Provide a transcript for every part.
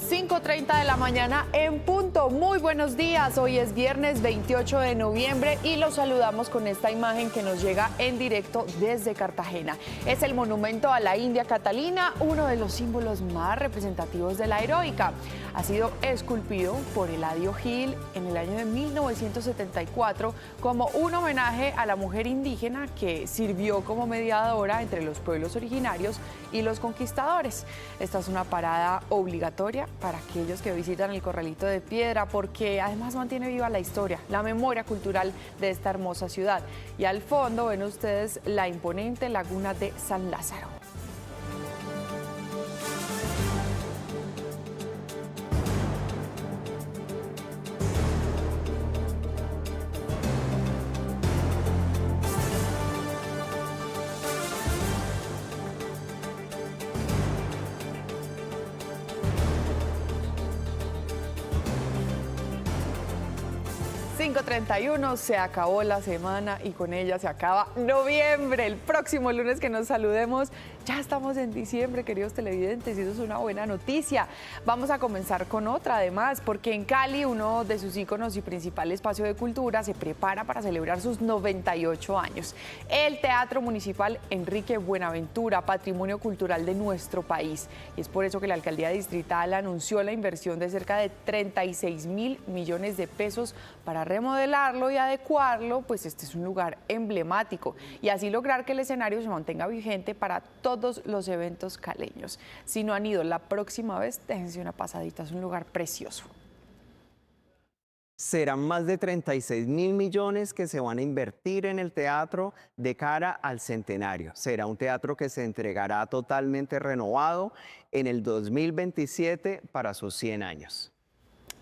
5:30 de la mañana en punto. Muy buenos días. Hoy es viernes 28 de noviembre y los saludamos con esta imagen que nos llega en directo desde Cartagena. Es el monumento a la India Catalina, uno de los símbolos más representativos de la heroica. Ha sido esculpido por Eladio Gil en el año de 1974 como un homenaje a la mujer indígena que sirvió como mediadora entre los pueblos originarios y los conquistadores. Esta es una parada obligatoria para aquellos que visitan el Corralito de Piedra porque además mantiene viva la historia, la memoria cultural de esta hermosa ciudad. Y al fondo ven ustedes la imponente laguna de San Lázaro. ...5:31, se acabó la semana y con ella se acaba noviembre. El próximo lunes que nos saludemos, ya estamos en diciembre, queridos televidentes, y eso es una buena noticia. Vamos a comenzar con otra además, porque en Cali, uno de sus íconos y principal espacio de cultura, se prepara para celebrar sus 98 años. El Teatro Municipal Enrique Buenaventura, patrimonio cultural de nuestro país. Y es por eso que la Alcaldía Distrital anunció la inversión de cerca de 36.000 millones de pesos para remodelarlo y adecuarlo, pues este es un lugar emblemático y así lograr que el escenario se mantenga vigente para todos los eventos caleños. Si no han ido la próxima vez, déjense una pasadita, es un lugar precioso. Serán más de 36.000 millones que se van a invertir en el teatro de cara al centenario. Será un teatro que se entregará totalmente renovado en el 2027 para sus 100 años.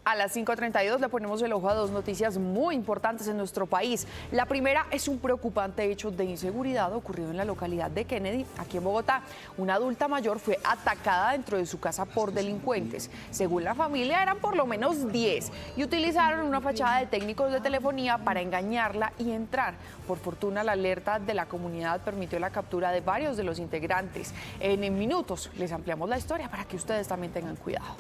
A las 5:32 le ponemos el ojo a dos noticias muy importantes en nuestro país. La primera es un preocupante hecho de inseguridad ocurrido en la localidad de Kennedy, aquí en Bogotá. Una adulta mayor fue atacada dentro de su casa por delincuentes. Según la familia, eran por lo menos 10 y utilizaron una fachada de técnicos de telefonía para engañarla y entrar. Por fortuna, la alerta de la comunidad permitió la captura de varios de los integrantes. En minutos les ampliamos la historia para que ustedes también tengan cuidado.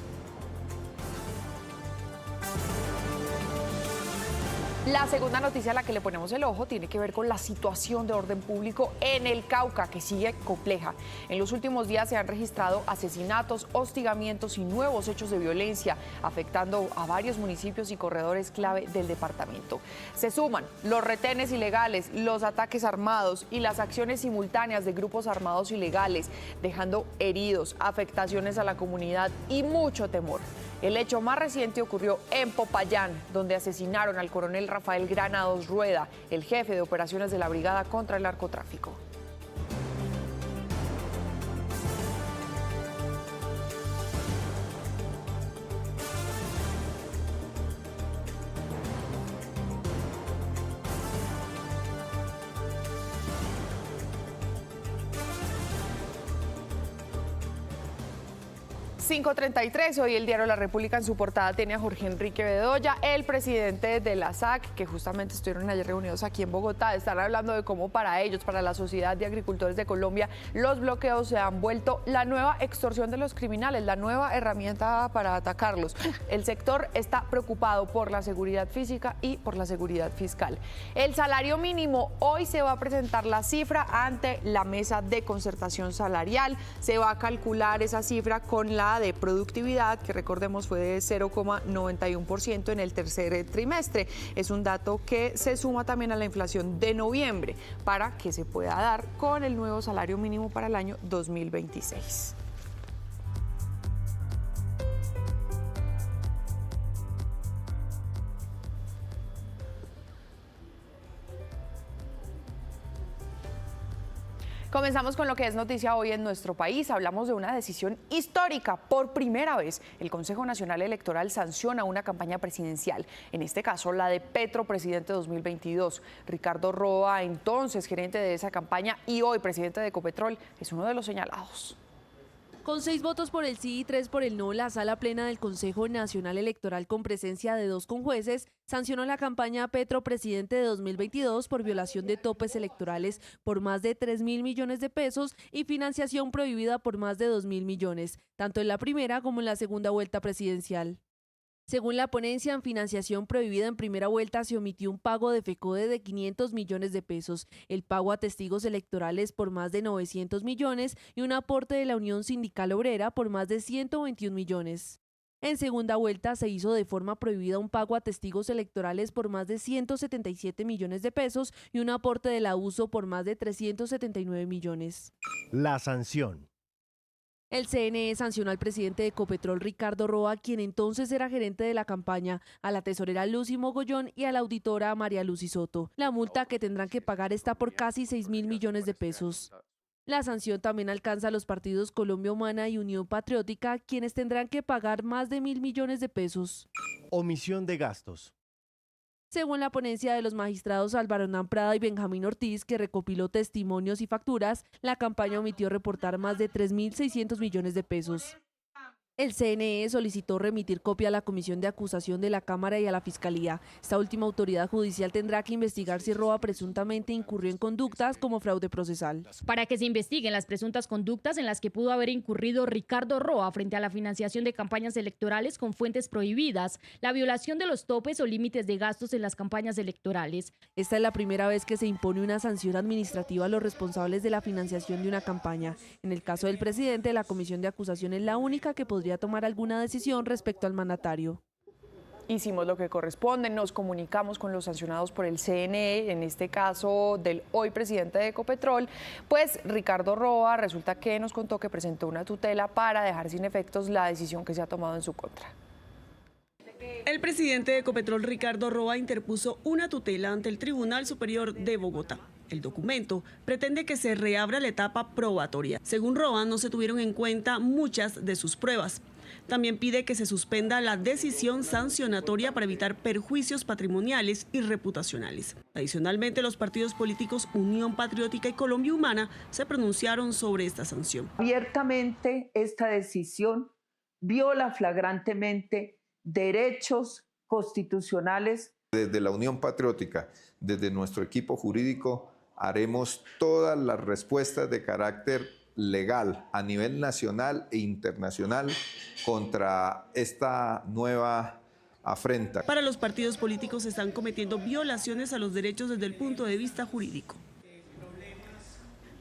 La segunda noticia a la que le ponemos el ojo tiene que ver con la situación de orden público en el Cauca, que sigue compleja. En los últimos días se han registrado asesinatos, hostigamientos y nuevos hechos de violencia, afectando a varios municipios y corredores clave del departamento. Se suman los retenes ilegales, los ataques armados y las acciones simultáneas de grupos armados ilegales, dejando heridos, afectaciones a la comunidad y mucho temor. El hecho más reciente ocurrió en Popayán, donde asesinaron al coronel Rafael Granados Rueda, el jefe de operaciones de la Brigada contra el Narcotráfico. ...5:33, hoy el diario La República en su portada tiene a Jorge Enrique Bedoya, el presidente de la SAC, que justamente estuvieron ayer reunidos aquí en Bogotá. Están hablando de cómo para ellos, para la Sociedad de Agricultores de Colombia, los bloqueos se han vuelto la nueva extorsión de los criminales, la nueva herramienta para atacarlos. El sector está preocupado por la seguridad física y por la seguridad fiscal. El salario mínimo, hoy se va a presentar la cifra ante la mesa de concertación salarial. Se va a calcular esa cifra con la de productividad, que recordemos fue de 0,91% en el tercer trimestre. Es un dato que se suma también a la inflación de noviembre para que se pueda dar con el nuevo salario mínimo para el año 2026. Comenzamos con lo que es noticia hoy en nuestro país. Hablamos de una decisión histórica. Por primera vez, el Consejo Nacional Electoral sanciona una campaña presidencial. En este caso, la de Petro, presidente 2022. Ricardo Roa, entonces gerente de esa campaña y hoy presidente de Ecopetrol, es uno de los señalados. Con 6 votos por el sí y 3 por el no, la Sala Plena del Consejo Nacional Electoral, con presencia de 2 conjueces, sancionó la campaña Petro Presidente de 2022 por violación de topes electorales por más de 3.000 millones de pesos y financiación prohibida por más de 2.000 millones, tanto en la primera como en la segunda vuelta presidencial. Según la ponencia, en financiación prohibida en primera vuelta se omitió un pago de FECODE de 500 millones de pesos, el pago a testigos electorales por más de 900 millones y un aporte de la Unión Sindical Obrera por más de 121 millones. En segunda vuelta se hizo de forma prohibida un pago a testigos electorales por más de 177 millones de pesos y un aporte de la USO por más de 379 millones. La sanción. El CNE sancionó al presidente de Ecopetrol, Ricardo Roa, quien entonces era gerente de la campaña, a la tesorera Lucy Mogollón y a la auditora María Lucy Soto. La multa que tendrán que pagar está por casi 6.000 millones de pesos. La sanción también alcanza a los partidos Colombia Humana y Unión Patriótica, quienes tendrán que pagar más de 1.000 millones de pesos. Omisión de gastos. Según la ponencia de los magistrados Álvaro Hernán Prada y Benjamín Ortiz, que recopiló testimonios y facturas, la campaña omitió reportar más de 3.600 millones de pesos. El CNE solicitó remitir copia a la Comisión de Acusación de la Cámara y a la Fiscalía. Esta última autoridad judicial tendrá que investigar si Roa presuntamente incurrió en conductas como fraude procesal. Para que se investiguen las presuntas conductas en las que pudo haber incurrido Ricardo Roa frente a la financiación de campañas electorales con fuentes prohibidas, la violación de los topes o límites de gastos en las campañas electorales. Esta es la primera vez que se impone una sanción administrativa a los responsables de la financiación de una campaña. En el caso del presidente, la Comisión de Acusación es la única que podría tomar alguna decisión respecto al mandatario. Hicimos lo que corresponde, nos comunicamos con los sancionados por el CNE, en este caso del hoy presidente de Ecopetrol, pues Ricardo Roa resulta que nos contó que presentó una tutela para dejar sin efectos la decisión que se ha tomado en su contra. El presidente de Ecopetrol, Ricardo Roa, interpuso una tutela ante el Tribunal Superior de Bogotá. El documento pretende que se reabra la etapa probatoria. Según Roa, no se tuvieron en cuenta muchas de sus pruebas. También pide que se suspenda la decisión sancionatoria para evitar perjuicios patrimoniales y reputacionales. Adicionalmente, los partidos políticos Unión Patriótica y Colombia Humana se pronunciaron sobre esta sanción. Abiertamente, esta decisión viola flagrantemente derechos constitucionales. Desde la Unión Patriótica, desde nuestro equipo jurídico, haremos todas las respuestas de carácter legal a nivel nacional e internacional contra esta nueva afrenta. Para los partidos políticos se están cometiendo violaciones a los derechos desde el punto de vista jurídico.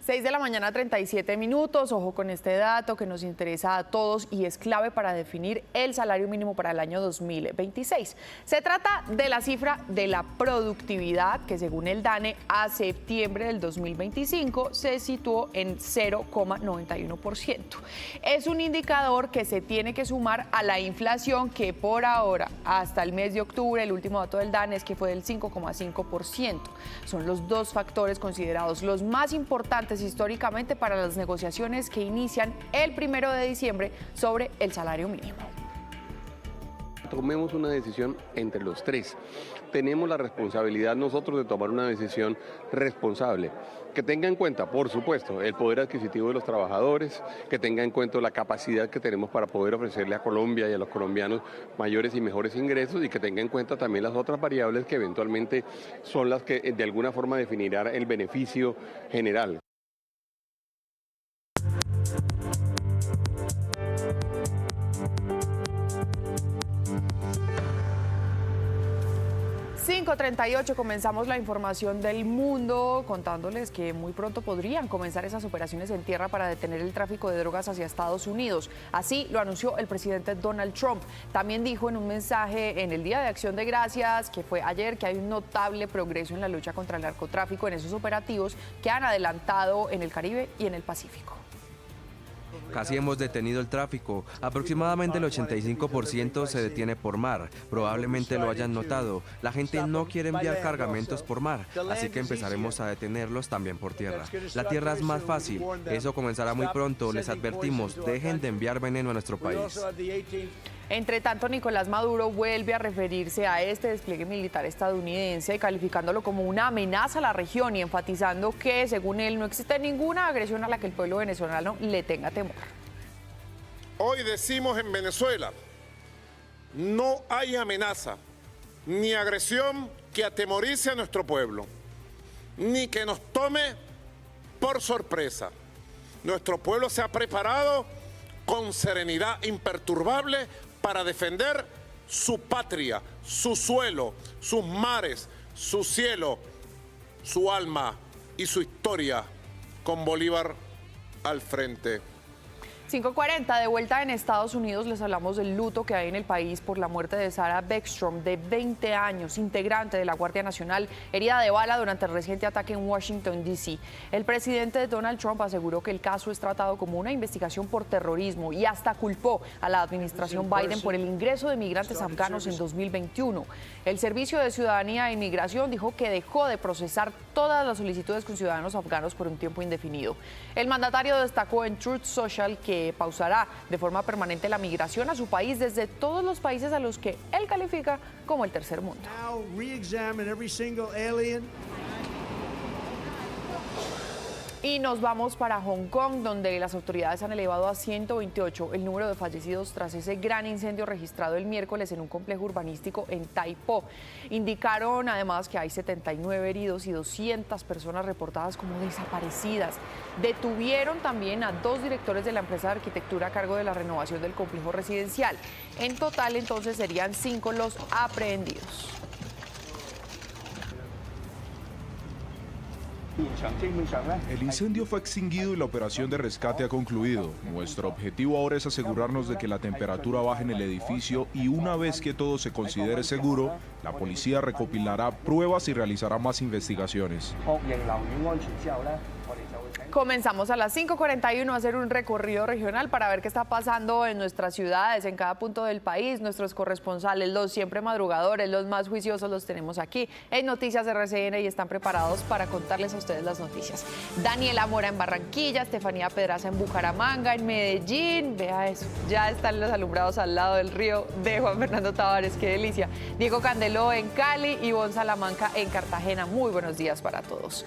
6 de la mañana, 37 minutos. Ojo con este dato que nos interesa a todos y es clave para definir el salario mínimo para el año 2026. Se trata de la cifra de la productividad que, según el DANE, a septiembre del 2025 se situó en 0,91%. Es un indicador que se tiene que sumar a la inflación que por ahora, hasta el mes de octubre, el último dato del DANE es que fue del 5,5%. Son los dos factores considerados los más importantes históricamente para las negociaciones que inician el 1 de diciembre sobre el salario mínimo. Tomemos una decisión entre los tres. Tenemos la responsabilidad nosotros de tomar una decisión responsable, que tenga en cuenta, por supuesto, el poder adquisitivo de los trabajadores, que tenga en cuenta la capacidad que tenemos para poder ofrecerle a Colombia y a los colombianos mayores y mejores ingresos y que tenga en cuenta también las otras variables que eventualmente son las que de alguna forma definirán el beneficio general. 5:38, comenzamos la información del mundo contándoles que muy pronto podrían comenzar esas operaciones en tierra para detener el tráfico de drogas hacia Estados Unidos. Así lo anunció el presidente Donald Trump. También dijo en un mensaje en el Día de Acción de Gracias, que fue ayer, que hay un notable progreso en la lucha contra el narcotráfico en esos operativos que han adelantado en el Caribe y en el Pacífico. Casi hemos detenido el tráfico. Aproximadamente el 85% se detiene por mar. Probablemente lo hayan notado. La gente no quiere enviar cargamentos por mar, así que empezaremos a detenerlos también por tierra. La tierra es más fácil. Eso comenzará muy pronto. Les advertimos, dejen de enviar veneno a nuestro país. Entre tanto, Nicolás Maduro vuelve a referirse a este despliegue militar estadounidense, calificándolo como una amenaza a la región y enfatizando que, según él, no existe ninguna agresión a la que el pueblo venezolano le tenga temor. Hoy decimos en Venezuela, no hay amenaza ni agresión que atemorice a nuestro pueblo, ni que nos tome por sorpresa. Nuestro pueblo se ha preparado con serenidad imperturbable para defender su patria, su suelo, sus mares, su cielo, su alma y su historia, con Bolívar al frente. 5:40, de vuelta en Estados Unidos, les hablamos del luto que hay en el país por la muerte de Sarah Beckstrom, de 20 años, integrante de la Guardia Nacional, herida de bala durante el reciente ataque en Washington, D.C. El presidente Donald Trump aseguró que el caso es tratado como una investigación por terrorismo y hasta culpó a la administración Biden por el ingreso de migrantes afganos en 2021. El Servicio de Ciudadanía e Inmigración dijo que dejó de procesar todas las solicitudes con ciudadanos afganos por un tiempo indefinido. El mandatario destacó en Truth Social que pausará de forma permanente la migración a su país desde todos los países a los que él califica como el tercer mundo. Y nos vamos para Hong Kong, donde las autoridades han elevado a 128 el número de fallecidos tras ese gran incendio registrado el miércoles en un complejo urbanístico en Tai Po. Indicaron además que hay 79 heridos y 200 personas reportadas como desaparecidas. Detuvieron también a 2 directores de la empresa de arquitectura a cargo de la renovación del complejo residencial. En total, entonces, serían 5 los aprehendidos. El incendio fue extinguido y la operación de rescate ha concluido. Nuestro objetivo ahora es asegurarnos de que la temperatura baje en el edificio y una vez que todo se considere seguro, la policía recopilará pruebas y realizará más investigaciones. Comenzamos a las 5:41 a hacer un recorrido regional para ver qué está pasando en nuestras ciudades, en cada punto del país. Nuestros corresponsales, los siempre madrugadores, los más juiciosos, los tenemos aquí en Noticias RCN y están preparados para contarles a ustedes las noticias. Daniela Mora en Barranquilla, Estefanía Pedraza en Bucaramanga, en Medellín. Vea eso, ya están los alumbrados al lado del río de Juan Fernando Tavares, qué delicia. Diego Candeló en Cali, Ivonne Salamanca en Cartagena. Muy buenos días para todos.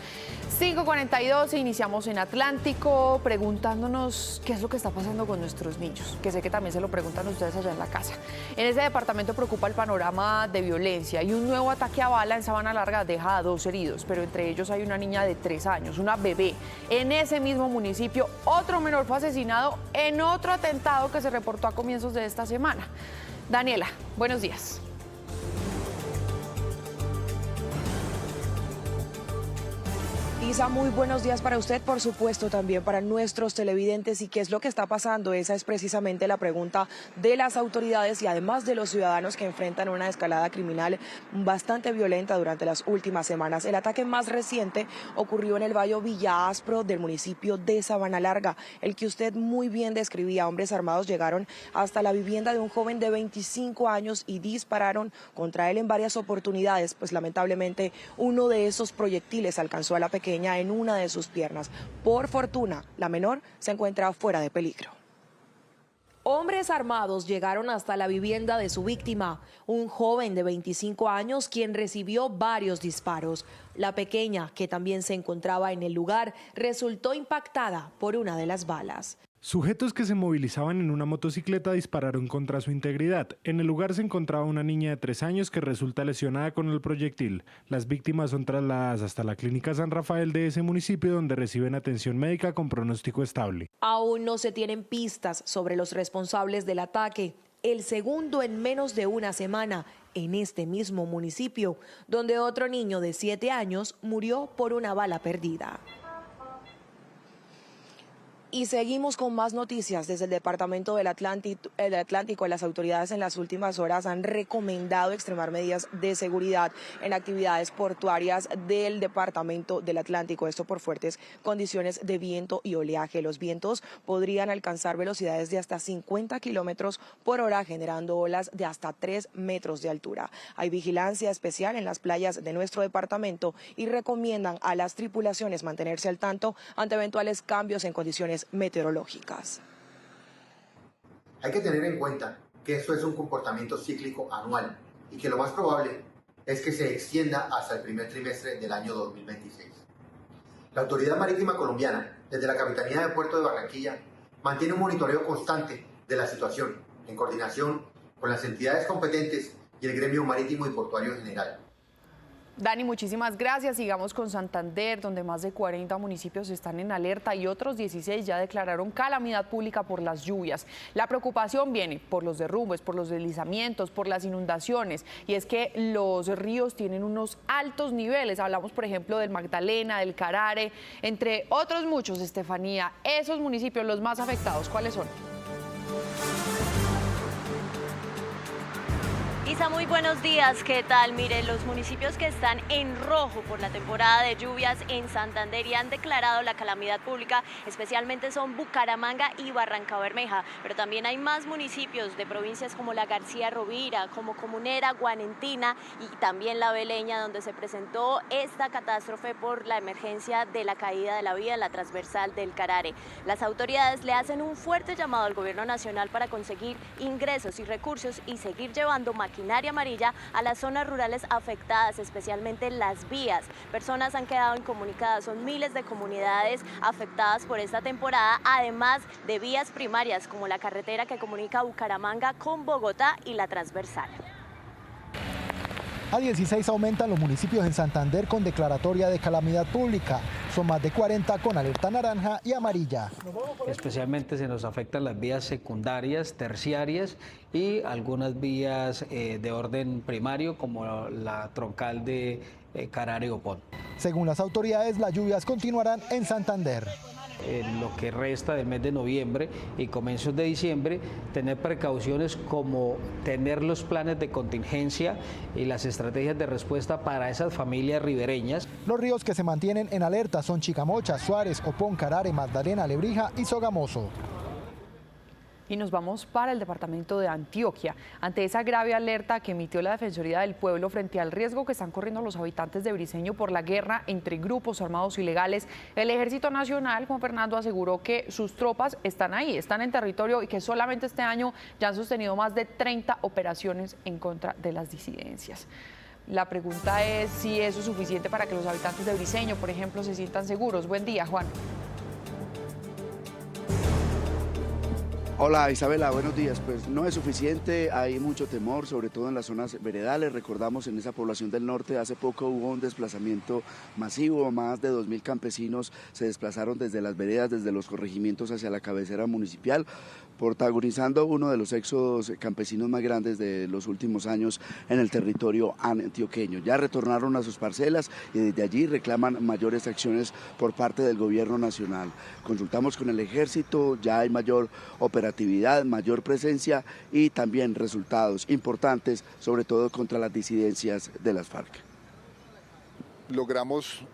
5:42, iniciamos en Atlántico preguntándonos qué es lo que está pasando con nuestros niños, que sé que también se lo preguntan ustedes allá en la casa. En ese departamento preocupa el panorama de violencia y un nuevo ataque a bala en Sabana Larga deja a 2 heridos, pero entre ellos hay una niña de 3 años, una bebé. En ese mismo municipio, otro menor fue asesinado en otro atentado que se reportó a comienzos de esta semana. Daniela, buenos días. Isa, muy buenos días para usted, por supuesto también para nuestros televidentes. ¿Y qué es lo que está pasando? Esa es precisamente la pregunta de las autoridades y además de los ciudadanos que enfrentan una escalada criminal bastante violenta durante las últimas semanas. El ataque más reciente ocurrió en el barrio Villa Aspro del municipio de Sabana Larga, el que usted muy bien describía. Hombres armados llegaron hasta la vivienda de un joven de 25 años y dispararon contra él en varias oportunidades, pues lamentablemente uno de esos proyectiles alcanzó a la pequeña en una de sus piernas. Por fortuna, la menor se encuentra fuera de peligro. Hombres armados llegaron hasta la vivienda de su víctima, un joven de 25 años quien recibió varios disparos. La pequeña, que también se encontraba en el lugar, resultó impactada por una de las balas. Sujetos que se movilizaban en una motocicleta dispararon contra su integridad. En el lugar se encontraba una niña de 3 años que resulta lesionada con el proyectil. Las víctimas son trasladadas hasta la clínica San Rafael de ese municipio, donde reciben atención médica con pronóstico estable. Aún no se tienen pistas sobre los responsables del ataque. El segundo en menos de una semana en este mismo municipio, donde otro niño de 7 años murió por una bala perdida. Y seguimos con más noticias desde el Departamento del Atlántico. Las autoridades en las últimas horas han recomendado extremar medidas de seguridad en actividades portuarias del Departamento del Atlántico. Esto por fuertes condiciones de viento y oleaje. Los vientos podrían alcanzar velocidades de hasta 50 kilómetros por hora, generando olas de hasta 3 metros de altura. Hay vigilancia especial en las playas de nuestro departamento y recomiendan a las tripulaciones mantenerse al tanto ante eventuales cambios en condiciones meteorológicas. Hay que tener en cuenta que esto es un comportamiento cíclico anual y que lo más probable es que se extienda hasta el primer trimestre del año 2026. La Autoridad Marítima Colombiana, desde la Capitanía de Puerto de Barranquilla, mantiene un monitoreo constante de la situación, en coordinación con las entidades competentes y el gremio marítimo y portuario en general. Dani, muchísimas gracias. Sigamos con Santander, donde más de 40 municipios están en alerta y otros 16 ya declararon calamidad pública por las lluvias. La preocupación viene por los derrumbes, por los deslizamientos, por las inundaciones. Y es que los ríos tienen unos altos niveles. Hablamos, por ejemplo, del Magdalena, del Carare, entre otros muchos, Estefanía. Esos municipios, los más afectados, ¿cuáles son? Isa, muy buenos días. ¿Qué tal? Mire, los municipios que están en rojo por la temporada de lluvias en Santander y han declarado la calamidad pública, especialmente son Bucaramanga y Barrancabermeja, pero también hay más municipios de provincias como la García Rovira, como Comunera, Guanentina y también La Beleña, donde se presentó esta catástrofe por la emergencia de la caída de la vía en la transversal del Carare. Las autoridades le hacen un fuerte llamado al gobierno nacional para conseguir ingresos y recursos y seguir llevando maquinaria amarilla a las zonas rurales afectadas, especialmente las vías. Personas han quedado incomunicadas, son miles de comunidades afectadas por esta temporada, además de vías primarias como la carretera que comunica Bucaramanga con Bogotá y la transversal. A 16 aumentan los municipios en Santander con declaratoria de calamidad pública. Son más de 40 con alerta naranja y amarilla. Especialmente se nos afectan las vías secundarias, terciarias y algunas vías de orden primario como la troncal de Carare Opón. Según las autoridades, las lluvias continuarán en Santander. En lo que resta del mes de noviembre y comienzos de diciembre, tener precauciones como tener los planes de contingencia y las estrategias de respuesta para esas familias ribereñas. Los ríos que se mantienen en alerta son Chicamocha, Suárez, Opón, Carare, Magdalena, Lebrija y Sogamoso. Y nos vamos para el departamento de Antioquia. Ante esa grave alerta que emitió la Defensoría del Pueblo frente al riesgo que están corriendo los habitantes de Briceño por la guerra entre grupos armados ilegales, el Ejército Nacional, Juan Fernando, aseguró que sus tropas están ahí, están en territorio y que solamente este año ya han sostenido más de 30 operaciones en contra de las disidencias. La pregunta es si eso es suficiente para que los habitantes de Briceño, por ejemplo, se sientan seguros. Buen día, Juan. Hola Isabela, buenos días. Pues no es suficiente, hay mucho temor, sobre todo en las zonas veredales. Recordamos en esa población del norte hace poco hubo un desplazamiento masivo, más de 2.000 campesinos se desplazaron desde las veredas, desde los corregimientos hacia la cabecera municipal, protagonizando uno de los éxodos campesinos más grandes de los últimos años en el territorio antioqueño. Ya retornaron a sus parcelas y desde allí reclaman mayores acciones por parte del gobierno nacional. Consultamos con el ejército, ya hay mayor operatividad, mayor presencia y también resultados importantes, sobre todo contra las disidencias de las FARC. Logramos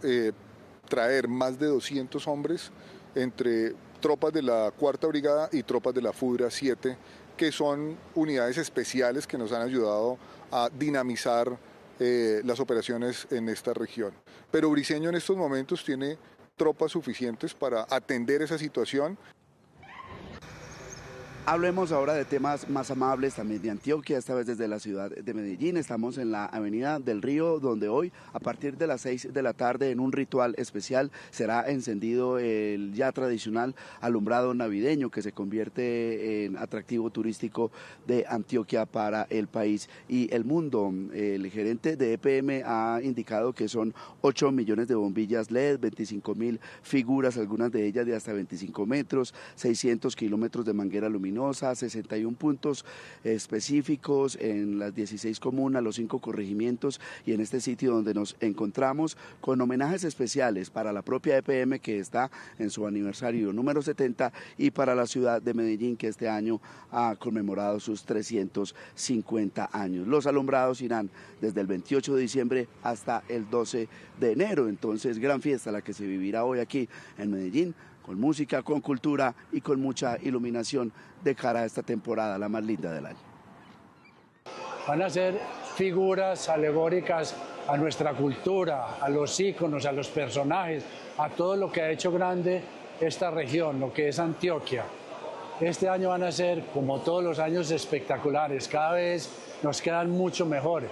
traer más de 200 hombres entre tropas de la 4ª Brigada y tropas de la FUDRA 7, que son unidades especiales que nos han ayudado a dinamizar las operaciones en esta región. Pero Briceño en estos momentos tiene tropas suficientes para atender esa situación. Hablemos ahora de temas más amables también de Antioquia, esta vez desde la ciudad de Medellín. Estamos en la Avenida del Río, donde hoy, a partir de las 6 de la tarde, en un ritual especial, será encendido el ya tradicional alumbrado navideño, que se convierte en atractivo turístico de Antioquia para el país y el mundo. El gerente de EPM ha indicado que son 8 millones de bombillas LED, 25.000 figuras, algunas de ellas de hasta 25 metros, 600 kilómetros de manguera luminosa, 61 puntos específicos en las 16 comunas, los 5 corregimientos y en este sitio donde nos encontramos, con homenajes especiales para la propia EPM, que está en su aniversario número 70, y para la ciudad de Medellín, que este año ha conmemorado sus 350 años. Los alumbrados irán desde el 28 de diciembre hasta el 12 de enero, entonces gran fiesta la que se vivirá hoy aquí en Medellín, con música, con cultura y con mucha iluminación de cara a esta temporada, la más linda del año. Van a ser figuras alegóricas a nuestra cultura, a los íconos, a los personajes, a todo lo que ha hecho grande esta región, lo que es Antioquia. Este año van a ser, como todos los años, espectaculares, cada vez nos quedan mucho mejores.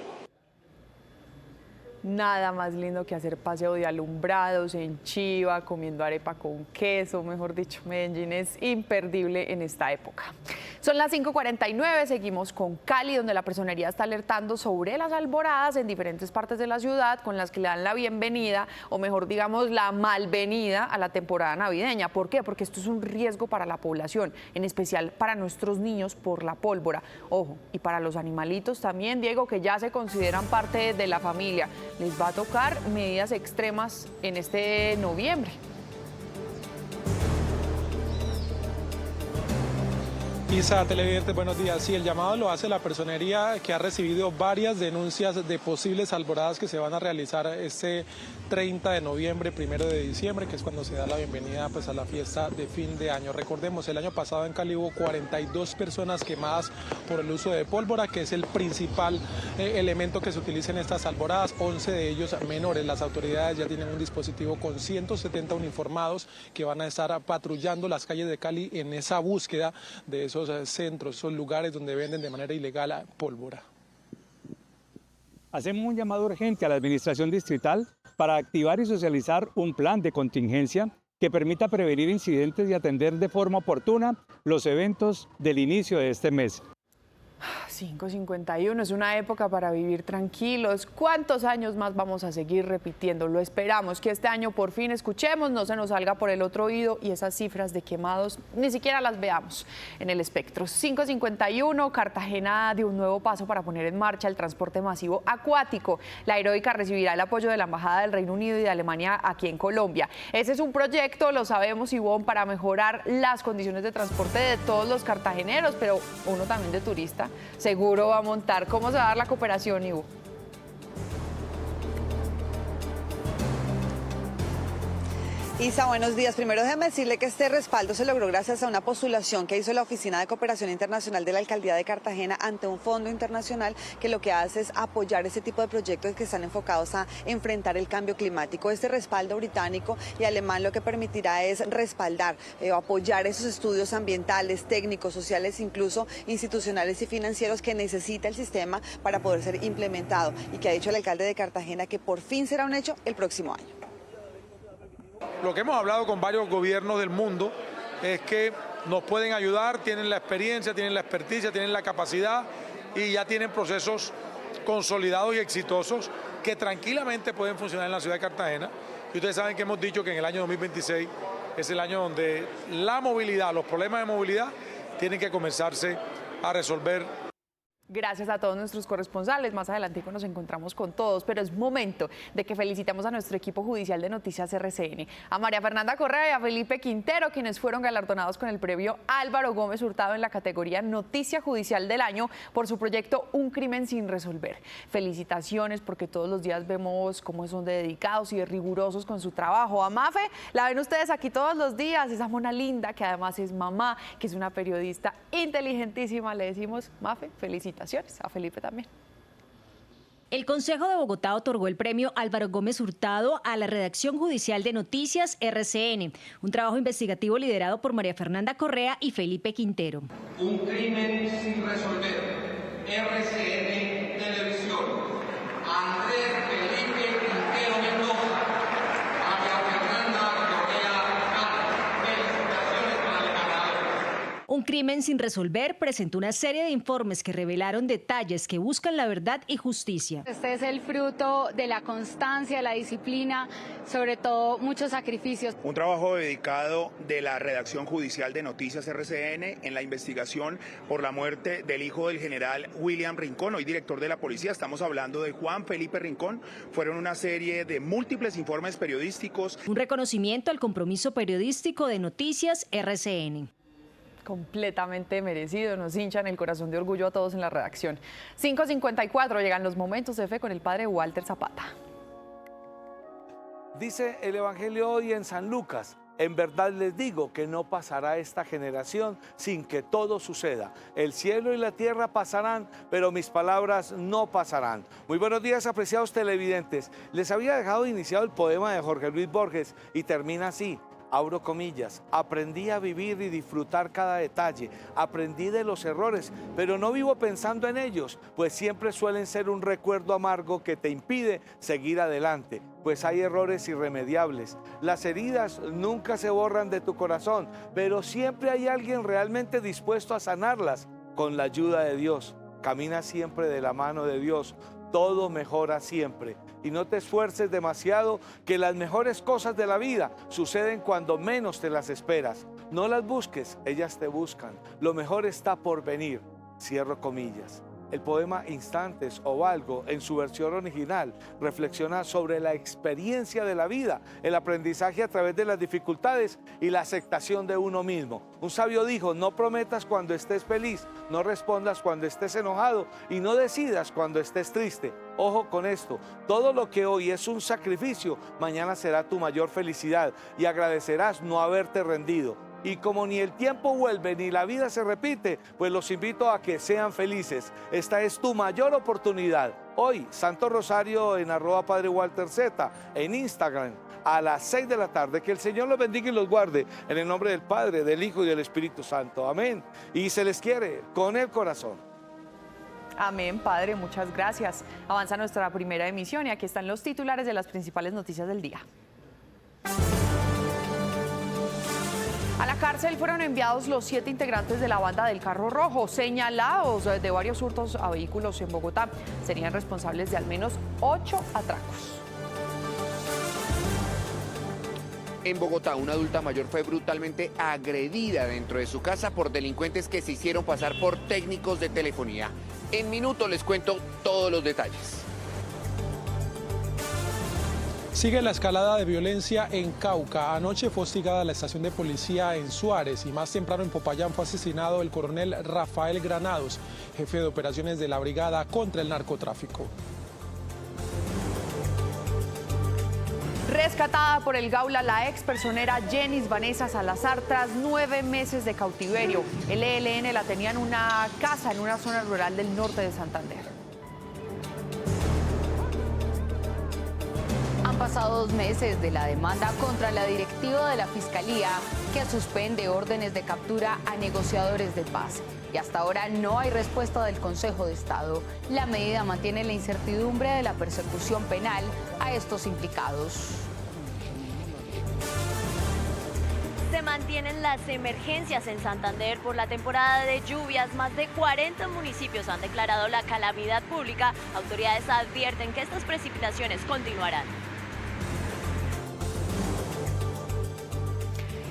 Nada más lindo que hacer paseo de alumbrados en Chiva, comiendo arepa con queso, mejor dicho, Medellín es imperdible en esta época. Son las 5:49, seguimos con Cali, donde la personería está alertando sobre las alboradas en diferentes partes de la ciudad con las que le dan la bienvenida, o mejor digamos la malvenida a la temporada navideña. ¿Por qué? Porque esto es un riesgo para la población, en especial para nuestros niños por la pólvora. Ojo, y para los animalitos también, Diego, que ya se consideran parte de la familia. Les va a tocar medidas extremas en este noviembre. Isa, televidentes, buenos días. Sí, el llamado lo hace la personería, que ha recibido varias denuncias de posibles alboradas que se van a realizar este 30 de noviembre, 1 de diciembre, que es cuando se da la bienvenida pues, a la fiesta de fin de año. Recordemos, el año pasado en Cali hubo 42 personas quemadas por el uso de pólvora, que es el principal elemento que se utiliza en estas alboradas, 11 de ellos menores. Las autoridades ya tienen un dispositivo con 170 uniformados que van a estar patrullando las calles de Cali en esa búsqueda de esos centros, esos lugares donde venden de manera ilegal pólvora. Hacemos un llamado urgente a la administración distrital para activar y socializar un plan de contingencia que permita prevenir incidentes y atender de forma oportuna los eventos del inicio de este mes. 5:51, es una época para vivir tranquilos. ¿Cuántos años más vamos a seguir repitiendo? Lo esperamos, que este año por fin escuchemos, no se nos salga por el otro oído y esas cifras de quemados ni siquiera las veamos en el espectro. 5:51, Cartagena dio un nuevo paso para poner en marcha el transporte masivo acuático. La Heroica recibirá el apoyo de la Embajada del Reino Unido y de Alemania aquí en Colombia. Ese es un proyecto, lo sabemos, Ivonne, para mejorar las condiciones de transporte de todos los cartageneros, pero uno también de turista. Seguro va a montar. ¿Cómo se va a dar la cooperación, Ivo? Isa, buenos días. Primero déjeme decirle que este respaldo se logró gracias a una postulación que hizo la Oficina de Cooperación Internacional de la Alcaldía de Cartagena ante un fondo internacional que lo que hace es apoyar ese tipo de proyectos que están enfocados a enfrentar el cambio climático. Este respaldo británico y alemán lo que permitirá es respaldar, apoyar esos estudios ambientales, técnicos, sociales, incluso institucionales y financieros que necesita el sistema para poder ser implementado, y que ha dicho el alcalde de Cartagena que por fin será un hecho el próximo año. Lo que hemos hablado con varios gobiernos del mundo es que nos pueden ayudar, tienen la experiencia, tienen la experticia, tienen la capacidad y ya tienen procesos consolidados y exitosos que tranquilamente pueden funcionar en la ciudad de Cartagena. Y ustedes saben que hemos dicho que en el año 2026 es el año donde la movilidad, los problemas de movilidad tienen que comenzarse a resolver. Gracias a todos nuestros corresponsales. Más adelante nos encontramos con todos, pero es momento de que felicitemos a nuestro equipo judicial de Noticias RCN, a María Fernanda Correa y a Felipe Quintero, quienes fueron galardonados con el premio Álvaro Gómez Hurtado en la categoría Noticia Judicial del Año por su proyecto Un Crimen Sin Resolver. Felicitaciones, porque todos los días vemos cómo son de dedicados y de rigurosos con su trabajo. A Mafe, la ven ustedes aquí todos los días, esa mona linda que además es mamá, que es una periodista inteligentísima. Le decimos, Mafe, felicitaciones. A Felipe también. El Consejo de Bogotá otorgó el premio Álvaro Gómez Hurtado a la redacción judicial de Noticias RCN, un trabajo investigativo liderado por María Fernanda Correa y Felipe Quintero. Un crimen sin resolver. RCN Televisión. Andrés Felipe Quintero Mendoza. María Fernanda Correa. Felicitaciones para el ganador. Un crimen sin resolver presentó una serie de informes que revelaron detalles que buscan la verdad y justicia. Este es el fruto de la constancia, la disciplina, sobre todo muchos sacrificios. Un trabajo dedicado de la redacción judicial de Noticias RCN en la investigación por la muerte del hijo del general William Rincón, hoy director de la policía. Estamos hablando de Juan Felipe Rincón. Fueron una serie de múltiples informes periodísticos. Un reconocimiento al compromiso periodístico de Noticias RCN. Completamente merecido, nos hinchan el corazón de orgullo a todos en la redacción. 5:54, llegan los momentos de fe con el padre Walter Zapata. Dice el Evangelio hoy en San Lucas: en verdad les digo que no pasará esta generación sin que todo suceda. El cielo y la tierra pasarán, pero mis palabras no pasarán. Muy buenos días, apreciados televidentes. Les había dejado iniciado el poema de Jorge Luis Borges y termina así: abro comillas, aprendí a vivir y disfrutar cada detalle, aprendí de los errores, pero no vivo pensando en ellos, pues siempre suelen ser un recuerdo amargo que te impide seguir adelante, pues hay errores irremediables. Las heridas nunca se borran de tu corazón, pero siempre hay alguien realmente dispuesto a sanarlas con la ayuda de Dios. Camina siempre de la mano de Dios. Todo mejora siempre. Y no te esfuerces demasiado, que las mejores cosas de la vida suceden cuando menos te las esperas. No las busques, ellas te buscan. Lo mejor está por venir. Cierro comillas. El poema Instantes o Valgo, en su versión original, reflexiona sobre la experiencia de la vida, el aprendizaje a través de las dificultades y la aceptación de uno mismo. Un sabio dijo, no prometas cuando estés feliz, no respondas cuando estés enojado y no decidas cuando estés triste. Ojo con esto, todo lo que hoy es un sacrificio, mañana será tu mayor felicidad y agradecerás no haberte rendido. Y como ni el tiempo vuelve ni la vida se repite, pues los invito a que sean felices. Esta es tu mayor oportunidad. Hoy, Santo Rosario en @PadreWalterZ, en Instagram, a las 6 de la tarde. Que el Señor los bendiga y los guarde. En el nombre del Padre, del Hijo y del Espíritu Santo. Amén. Y se les quiere con el corazón. Amén, Padre, muchas gracias. Avanza nuestra primera emisión y aquí están los titulares de las principales noticias del día. A la cárcel fueron enviados los 7 integrantes de la banda del Carro Rojo, señalados de varios hurtos a vehículos en Bogotá. Serían responsables de al menos 8 atracos. En Bogotá, una adulta mayor fue brutalmente agredida dentro de su casa por delincuentes que se hicieron pasar por técnicos de telefonía. En minutos les cuento todos los detalles. Sigue la escalada de violencia en Cauca. Anoche fue hostigada la estación de policía en Suárez y más temprano en Popayán fue asesinado el coronel Rafael Granados, jefe de operaciones de la Brigada contra el Narcotráfico. Rescatada por el Gaula, la ex personera Jenis Vanessa Salazar tras 9 meses de cautiverio. El ELN la tenía en una casa en una zona rural del norte de Santander. Han pasado 2 meses de la demanda contra la directiva de la Fiscalía que suspende órdenes de captura a negociadores de paz. Y hasta ahora no hay respuesta del Consejo de Estado. La medida mantiene la incertidumbre de la persecución penal a estos implicados. Se mantienen las emergencias en Santander por la temporada de lluvias. Más de 40 municipios han declarado la calamidad pública. Autoridades advierten que estas precipitaciones continuarán.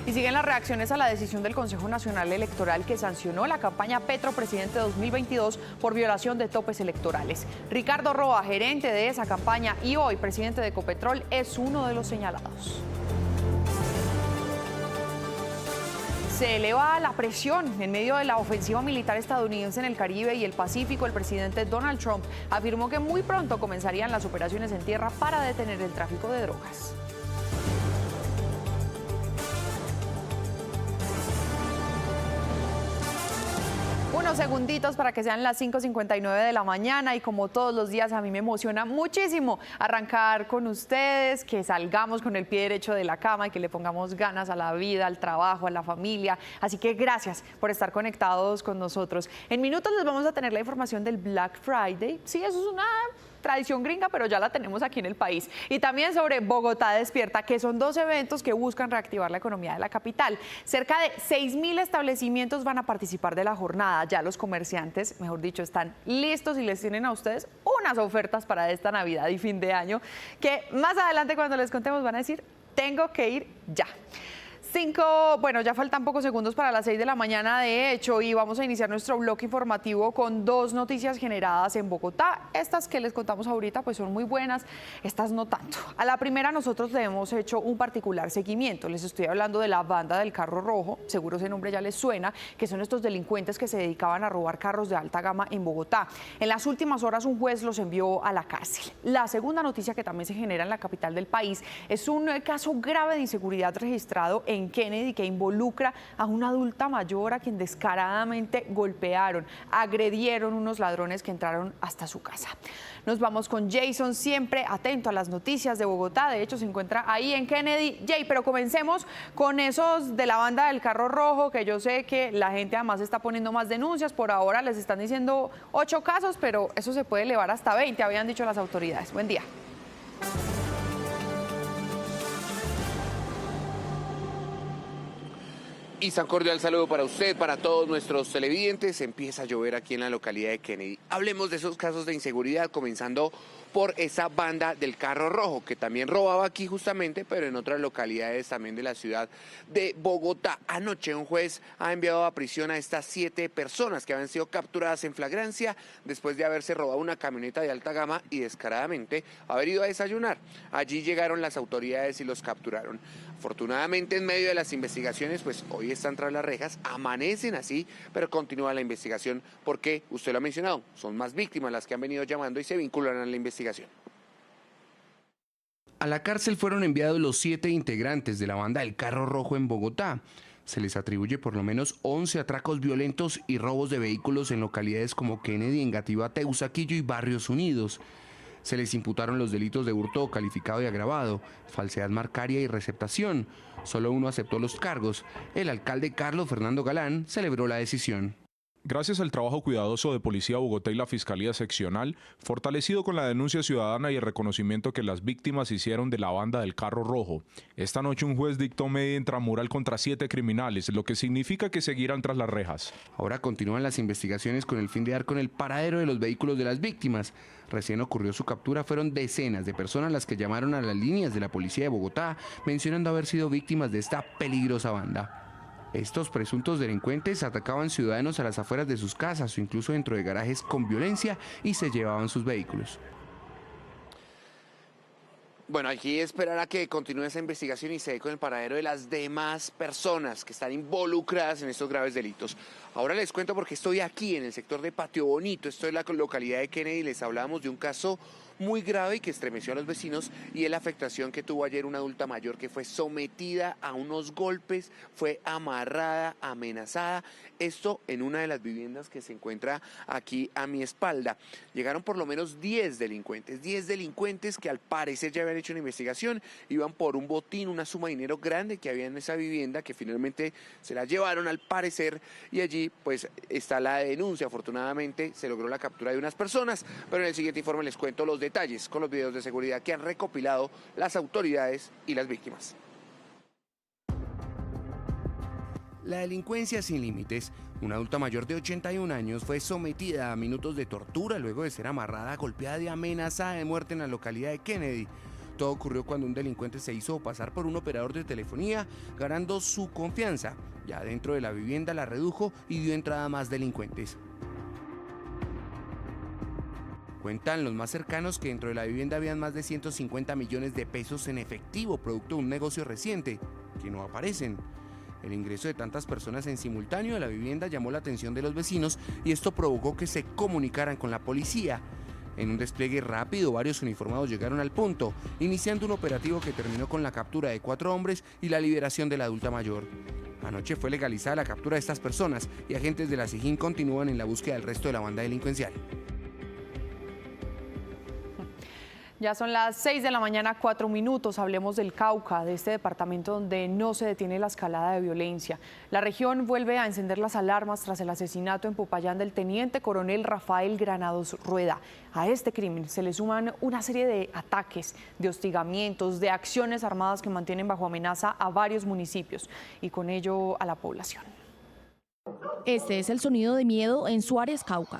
Y siguen las reacciones a la decisión del Consejo Nacional Electoral que sancionó la campaña Petro Presidente 2022 por violación de topes electorales. Ricardo Roa, gerente de esa campaña y hoy presidente de Ecopetrol, es uno de los señalados. Se eleva la presión en medio de la ofensiva militar estadounidense en el Caribe y el Pacífico. El presidente Donald Trump afirmó que muy pronto comenzarían las operaciones en tierra para detener el tráfico de drogas. Unos segunditos para que sean las 5:59 de la mañana y como todos los días a mí me emociona muchísimo arrancar con ustedes, que salgamos con el pie derecho de la cama y que le pongamos ganas a la vida, al trabajo, a la familia. Así que gracias por estar conectados con nosotros. En minutos les vamos a tener la información del Black Friday. Sí, eso es una tradición gringa, pero ya la tenemos aquí en el país. Y también sobre Bogotá Despierta, que son 2 eventos que buscan reactivar la economía de la capital. Cerca de 6.000 establecimientos van a participar de la jornada. Ya los comerciantes, mejor dicho, están listos y les tienen a ustedes unas ofertas para esta Navidad y fin de año que más adelante cuando les contemos van a decir, tengo que ir ya. Ya faltan pocos segundos para las 6 de la mañana, de hecho, y vamos a iniciar nuestro bloque informativo con 2 noticias generadas en Bogotá. Estas que les contamos ahorita pues son muy buenas, estas no tanto. A la primera nosotros le hemos hecho un particular seguimiento. Les estoy hablando de la banda del Carro Rojo, seguro ese nombre ya les suena, que son estos delincuentes que se dedicaban a robar carros de alta gama en Bogotá. En las últimas horas un juez los envió a la cárcel. La segunda noticia que también se genera en la capital del país es un caso grave de inseguridad registrado en en Kennedy que involucra a una adulta mayor a quien descaradamente golpearon, agredieron unos ladrones que entraron hasta su casa. Nos vamos con Jason, siempre atento a las noticias de Bogotá. De hecho, se encuentra ahí en Kennedy. Jay, pero comencemos con esos de la banda del carro rojo, que yo sé que la gente además está poniendo más denuncias. Por ahora les están diciendo 8 casos, pero eso se puede elevar hasta 20, habían dicho las autoridades. Buen día. Y San cordial saludo para usted, para todos nuestros televidentes. Empieza a llover aquí en la localidad de Kennedy. Hablemos de esos casos de inseguridad, comenzando por esa banda del carro rojo, que también robaba aquí justamente, pero en otras localidades también de la ciudad de Bogotá. Anoche un juez ha enviado a prisión a estas 7 personas que habían sido capturadas en flagrancia después de haberse robado una camioneta de alta gama y descaradamente haber ido a desayunar. Allí llegaron las autoridades y los capturaron. Afortunadamente, en medio de las investigaciones, pues hoy están tras las rejas, amanecen así, pero continúa la investigación porque, usted lo ha mencionado, son más víctimas las que han venido llamando y se vinculan a la investigación. A la cárcel fueron enviados los 7 integrantes de la banda del carro rojo en Bogotá. Se les atribuye por lo menos 11 atracos violentos y robos de vehículos en localidades como Kennedy, Engativá, Teusaquillo y Barrios Unidos. Se les imputaron los delitos de hurto calificado y agravado, falsedad marcaria y receptación. Solo uno aceptó los cargos. El alcalde Carlos Fernando Galán celebró la decisión. Gracias al trabajo cuidadoso de Policía Bogotá y la Fiscalía Seccional, fortalecido con la denuncia ciudadana y el reconocimiento que las víctimas hicieron de la banda del carro rojo, esta noche un juez dictó medida intramural contra 7 criminales, lo que significa que seguirán tras las rejas. Ahora continúan las investigaciones con el fin de dar con el paradero de los vehículos de las víctimas. Recién ocurrió su captura, fueron decenas de personas las que llamaron a las líneas de la Policía de Bogotá, mencionando haber sido víctimas de esta peligrosa banda. Estos presuntos delincuentes atacaban ciudadanos a las afueras de sus casas o incluso dentro de garajes con violencia y se llevaban sus vehículos. Bueno, aquí esperar a que continúe esa investigación y se dé con el paradero de las demás personas que están involucradas en estos graves delitos. Ahora les cuento porque estoy aquí en el sector de Patio Bonito, esto es la localidad de Kennedy, y les hablábamos de un caso muy grave y que estremeció a los vecinos, y es la afectación que tuvo ayer una adulta mayor que fue sometida a unos golpes, fue amarrada, amenazada, esto en una de las viviendas que se encuentra aquí a mi espalda. Llegaron por lo menos 10 delincuentes que al parecer ya habían hecho una investigación, iban por un botín, una suma de dinero grande que había en esa vivienda, que finalmente se la llevaron al parecer, y allí pues está la denuncia. Afortunadamente se logró la captura de unas personas, pero en el siguiente informe les cuento los detalles con los videos de seguridad que han recopilado las autoridades y las víctimas. La delincuencia sin límites. Una adulta mayor de 81 años fue sometida a minutos de tortura luego de ser amarrada, golpeada y amenazada de muerte en la localidad de Kennedy. Todo ocurrió cuando un delincuente se hizo pasar por un operador de telefonía, ganando su confianza. Ya dentro de la vivienda la redujo y dio entrada a más delincuentes. Cuentan los más cercanos que dentro de la vivienda habían más de 150 millones de pesos en efectivo, producto de un negocio reciente, que no aparecen. El ingreso de tantas personas en simultáneo a la vivienda llamó la atención de los vecinos y esto provocó que se comunicaran con la policía. En un despliegue rápido, varios uniformados llegaron al punto, iniciando un operativo que terminó con la captura de 4 hombres y la liberación de la adulta mayor. Anoche fue legalizada la captura de estas personas y agentes de la SIJIN continúan en la búsqueda del resto de la banda delincuencial. Ya son las 6 de la mañana, 4 minutos. Hablemos del Cauca, de este departamento donde no se detiene la escalada de violencia. La región vuelve a encender las alarmas tras el asesinato en Popayán del teniente coronel Rafael Granados Rueda. A este crimen se le suman una serie de ataques, de hostigamientos, de acciones armadas que mantienen bajo amenaza a varios municipios y con ello a la población. Este es el sonido de miedo en Suárez, Cauca.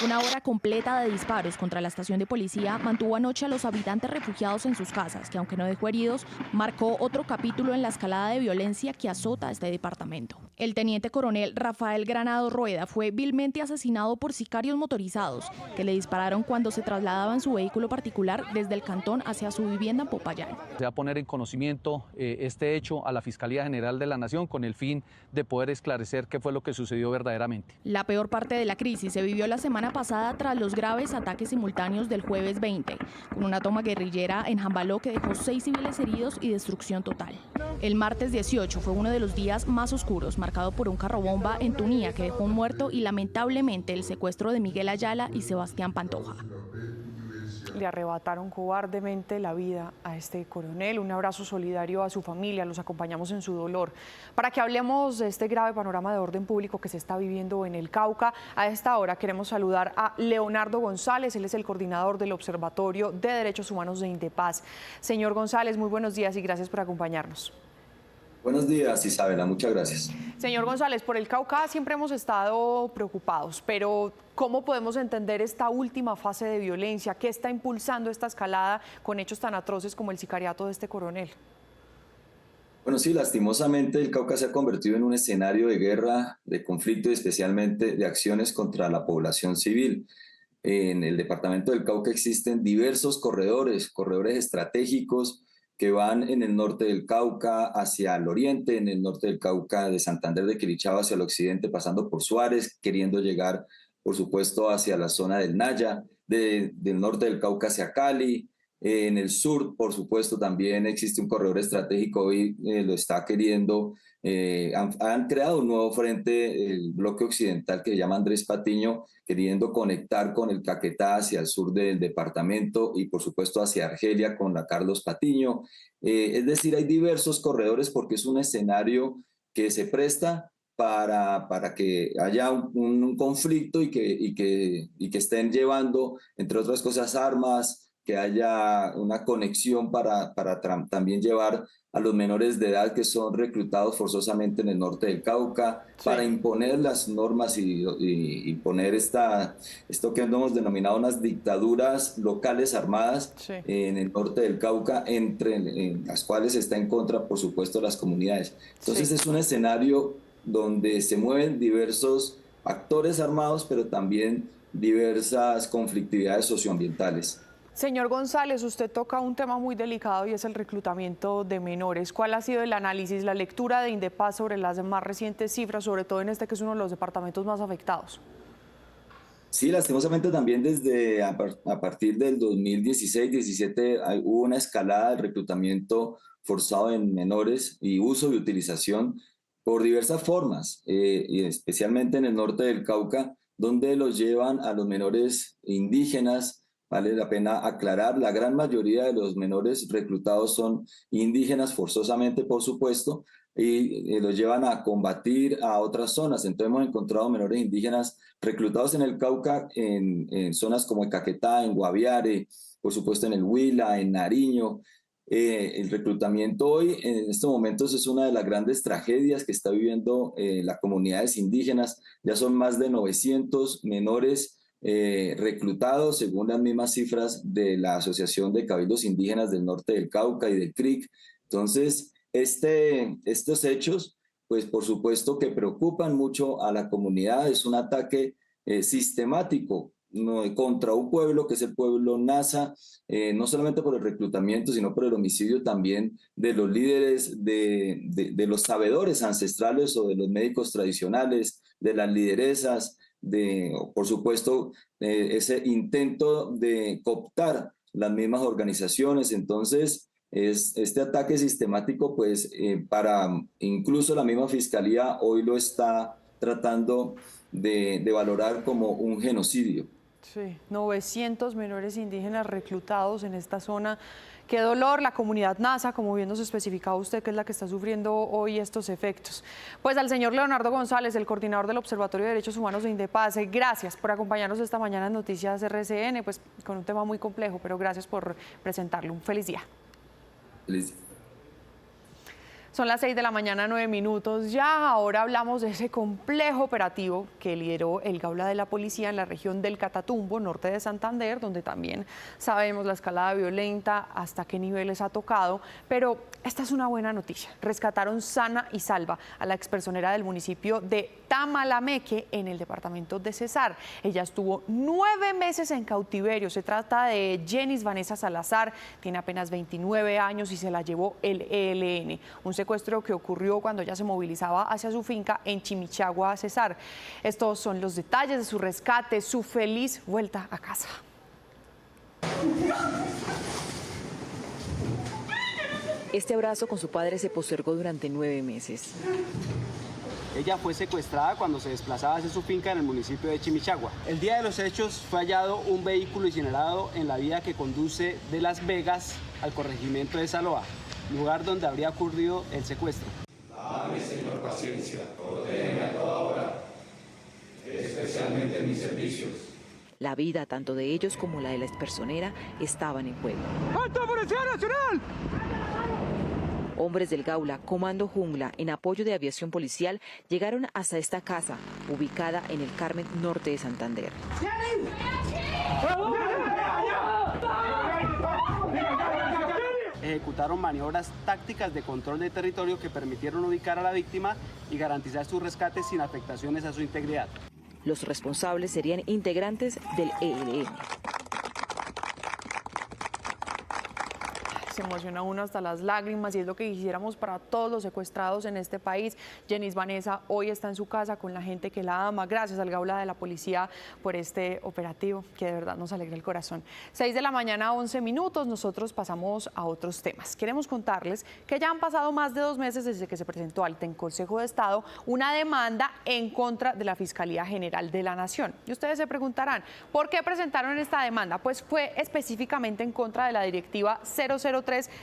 Una hora completa de disparos contra la estación de policía mantuvo anoche a los habitantes refugiados en sus casas, que aunque no dejó heridos, marcó otro capítulo en la escalada de violencia que azota este departamento. El teniente coronel Rafael Granados Rueda fue vilmente asesinado por sicarios motorizados que le dispararon cuando se trasladaba en su vehículo particular desde el cantón hacia su vivienda en Popayán. Se va a poner en conocimiento este hecho a la Fiscalía General de la Nación con el fin de poder esclarecer qué fue lo que sucedió verdaderamente. La peor parte de la crisis se vivió la semana semana pasada tras los graves ataques simultáneos del jueves 20, con una toma guerrillera en Jambaló que dejó 6 civiles heridos y destrucción total. El martes 18 fue uno de los días más oscuros, marcado por un carrobomba en Tunía que dejó un muerto y lamentablemente el secuestro de Miguel Ayala y Sebastián Pantoja. Le arrebataron cobardemente la vida a este coronel. Un abrazo solidario a su familia, los acompañamos en su dolor. Para que hablemos de este grave panorama de orden público que se está viviendo en el Cauca, a esta hora queremos saludar a Leonardo González, él es el coordinador del Observatorio de Derechos Humanos de Indepaz. Señor González, muy buenos días y gracias por acompañarnos. Buenos días, Isabela, muchas gracias. Señor González, por el Cauca siempre hemos estado preocupados, pero ¿cómo podemos entender esta última fase de violencia? ¿Qué está impulsando esta escalada con hechos tan atroces como el sicariato de este coronel? Bueno, sí, lastimosamente el Cauca se ha convertido en un escenario de guerra, de conflicto y especialmente de acciones contra la población civil. En el departamento del Cauca existen diversos corredores estratégicos que van en el norte del Cauca hacia el oriente, en el norte del Cauca de Santander de Quilichao hacia el occidente, pasando por Suárez, queriendo llegar, por supuesto, hacia la zona del Naya, del norte del Cauca hacia Cali. En el sur, por supuesto, también existe un corredor estratégico, hoy lo está queriendo. Han creado un nuevo frente, el bloque occidental que se llama Andrés Patiño, queriendo conectar con el Caquetá hacia el sur del departamento y por supuesto hacia Argelia con la Carlos Patiño. Es decir, hay diversos corredores porque es un escenario que se presta para que haya un conflicto y que estén llevando, entre otras cosas, armas, que haya una conexión para también llevar a los menores de edad que son reclutados forzosamente en el norte del Cauca, sí, para imponer las normas y poner esto que hemos denominado unas dictaduras locales armadas, sí, en el norte del Cauca, en las cuales está en contra, por supuesto, las comunidades. Entonces sí, es un escenario donde se mueven diversos actores armados, pero también diversas conflictividades socioambientales. Señor González, usted toca un tema muy delicado y es el reclutamiento de menores. ¿Cuál ha sido el análisis, la lectura de Indepaz sobre las más recientes cifras, sobre todo en este que es uno de los departamentos más afectados? Sí, lastimosamente también desde a partir del 2016-17 hubo una escalada del reclutamiento forzado en menores y uso y utilización por diversas formas, y especialmente en el norte del Cauca, donde los llevan a los menores indígenas. Vale la pena aclarar, la gran mayoría de los menores reclutados son indígenas forzosamente, por supuesto, y los llevan a combatir a otras zonas. Entonces hemos encontrado menores indígenas reclutados en el Cauca, en zonas como el Caquetá, en Guaviare, por supuesto en el Huila, en Nariño. El reclutamiento hoy, en estos momentos, es una de las grandes tragedias que está viviendo las comunidades indígenas. Ya son más de 900 menores reclutados, según las mismas cifras de la Asociación de Cabildos Indígenas del Norte del Cauca y del CRIC. Entonces, estos hechos, pues por supuesto que preocupan mucho a la comunidad. Es un ataque sistemático contra un pueblo que es el pueblo Nasa, no solamente por el reclutamiento, sino por el homicidio también de los líderes, de los sabedores ancestrales o de los médicos tradicionales, de las lideresas, por supuesto, ese intento de cooptar las mismas organizaciones. Entonces, este ataque sistemático, pues, para incluso la misma Fiscalía hoy lo está tratando de valorar como un genocidio. Sí, 900 menores indígenas reclutados en esta zona. Qué dolor, la comunidad Nasa, como bien nos especificaba usted, que es la que está sufriendo hoy estos efectos. Pues al señor Leonardo González, el coordinador del Observatorio de Derechos Humanos de Indepaz, gracias por acompañarnos esta mañana en Noticias RCN, pues con un tema muy complejo, pero gracias por presentarlo. Un feliz día. Feliz. Son las 6 de la mañana, 9 minutos. Ya ahora hablamos de ese complejo operativo que lideró el Gaula de la Policía en la región del Catatumbo, norte de Santander, donde también sabemos la escalada violenta, hasta qué niveles ha tocado. Pero esta es una buena noticia. Rescataron sana y salva a la expersonera del municipio de Tamalameque en el departamento de Cesar. Ella estuvo 9 meses en cautiverio. Se trata de Jenis Vanessa Salazar, tiene apenas 29 años y se la llevó el ELN. Un secuestro que ocurrió cuando ella se movilizaba hacia su finca en Chimichagua, Cesar. Estos son los detalles de su rescate, su feliz vuelta a casa. Este abrazo con su padre se postergó durante 9 meses. Ella fue secuestrada cuando se desplazaba hacia su finca en el municipio de Chimichagua. El día de los hechos fue hallado un vehículo incinerado en la vía que conduce de Las Vegas al corregimiento de Saloa, lugar donde habría ocurrido el secuestro. Dame, Señor, paciencia, protégeme a toda hora, especialmente en mis servicios. La vida tanto de ellos como la de la expersonera estaban en juego. ¡Alta Policía Nacional! Hombres del Gaula, Comando Jungla, en apoyo de aviación policial, llegaron hasta esta casa, ubicada en el Carmen Norte de Santander. Ejecutaron maniobras tácticas de control de territorio que permitieron ubicar a la víctima y garantizar su rescate sin afectaciones a su integridad. Los responsables serían integrantes del ELN. Se emociona uno hasta las lágrimas y es lo que quisiéramos para todos los secuestrados en este país. Jenis Vanessa hoy está en su casa con la gente que la ama. Gracias al Gaula de la Policía por este operativo que de verdad nos alegra el corazón. 6 de la mañana, 11 minutos. Nosotros pasamos a otros temas. Queremos contarles que ya han pasado más de 2 meses desde que se presentó ante el Consejo de Estado una demanda en contra de la Fiscalía General de la Nación. Y ustedes se preguntarán, ¿por qué presentaron esta demanda? Pues fue específicamente en contra de la Directiva 003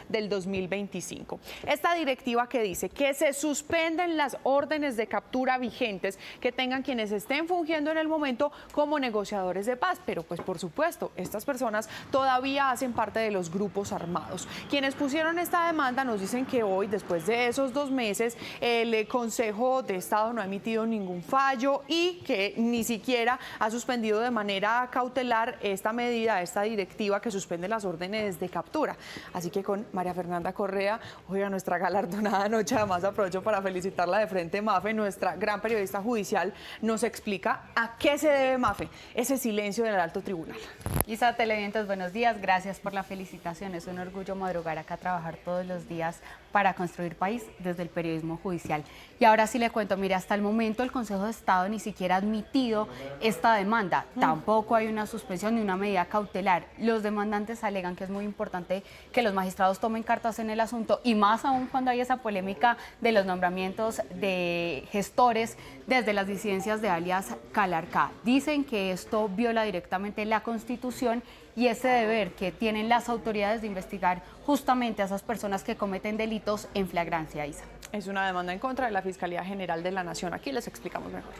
del 2025. Esta directiva que dice que se suspenden las órdenes de captura vigentes que tengan quienes estén fungiendo en el momento como negociadores de paz, pero pues por supuesto, estas personas todavía hacen parte de los grupos armados. Quienes pusieron esta demanda nos dicen que hoy, después de esos 2 meses, el Consejo de Estado no ha emitido ningún fallo y que ni siquiera ha suspendido de manera cautelar esta medida, esta directiva que suspende las órdenes de captura. Así que con María Fernanda Correa, oiga, nuestra galardonada anoche, además aprovecho para felicitarla de frente, Mafe, nuestra gran periodista judicial, nos explica a qué se debe, Mafe, ese silencio del alto tribunal. Isa, televidentes, buenos días, gracias por la felicitación, es un orgullo madrugar acá a trabajar todos los días para construir país desde el periodismo judicial. Y ahora sí le cuento, mire, hasta el momento el Consejo de Estado ni siquiera ha admitido esta demanda, tampoco hay una suspensión ni una medida cautelar. Los demandantes alegan que es muy importante que los magistrados tomen cartas en el asunto y más aún cuando hay esa polémica de los nombramientos de gestores desde las disidencias de alias Calarcá. Dicen que esto viola directamente la Constitución y ese deber que tienen las autoridades de investigar justamente a esas personas que cometen delitos en flagrancia, Isa. Es una demanda en contra de la Fiscalía General de la Nación. Aquí les explicamos mejor.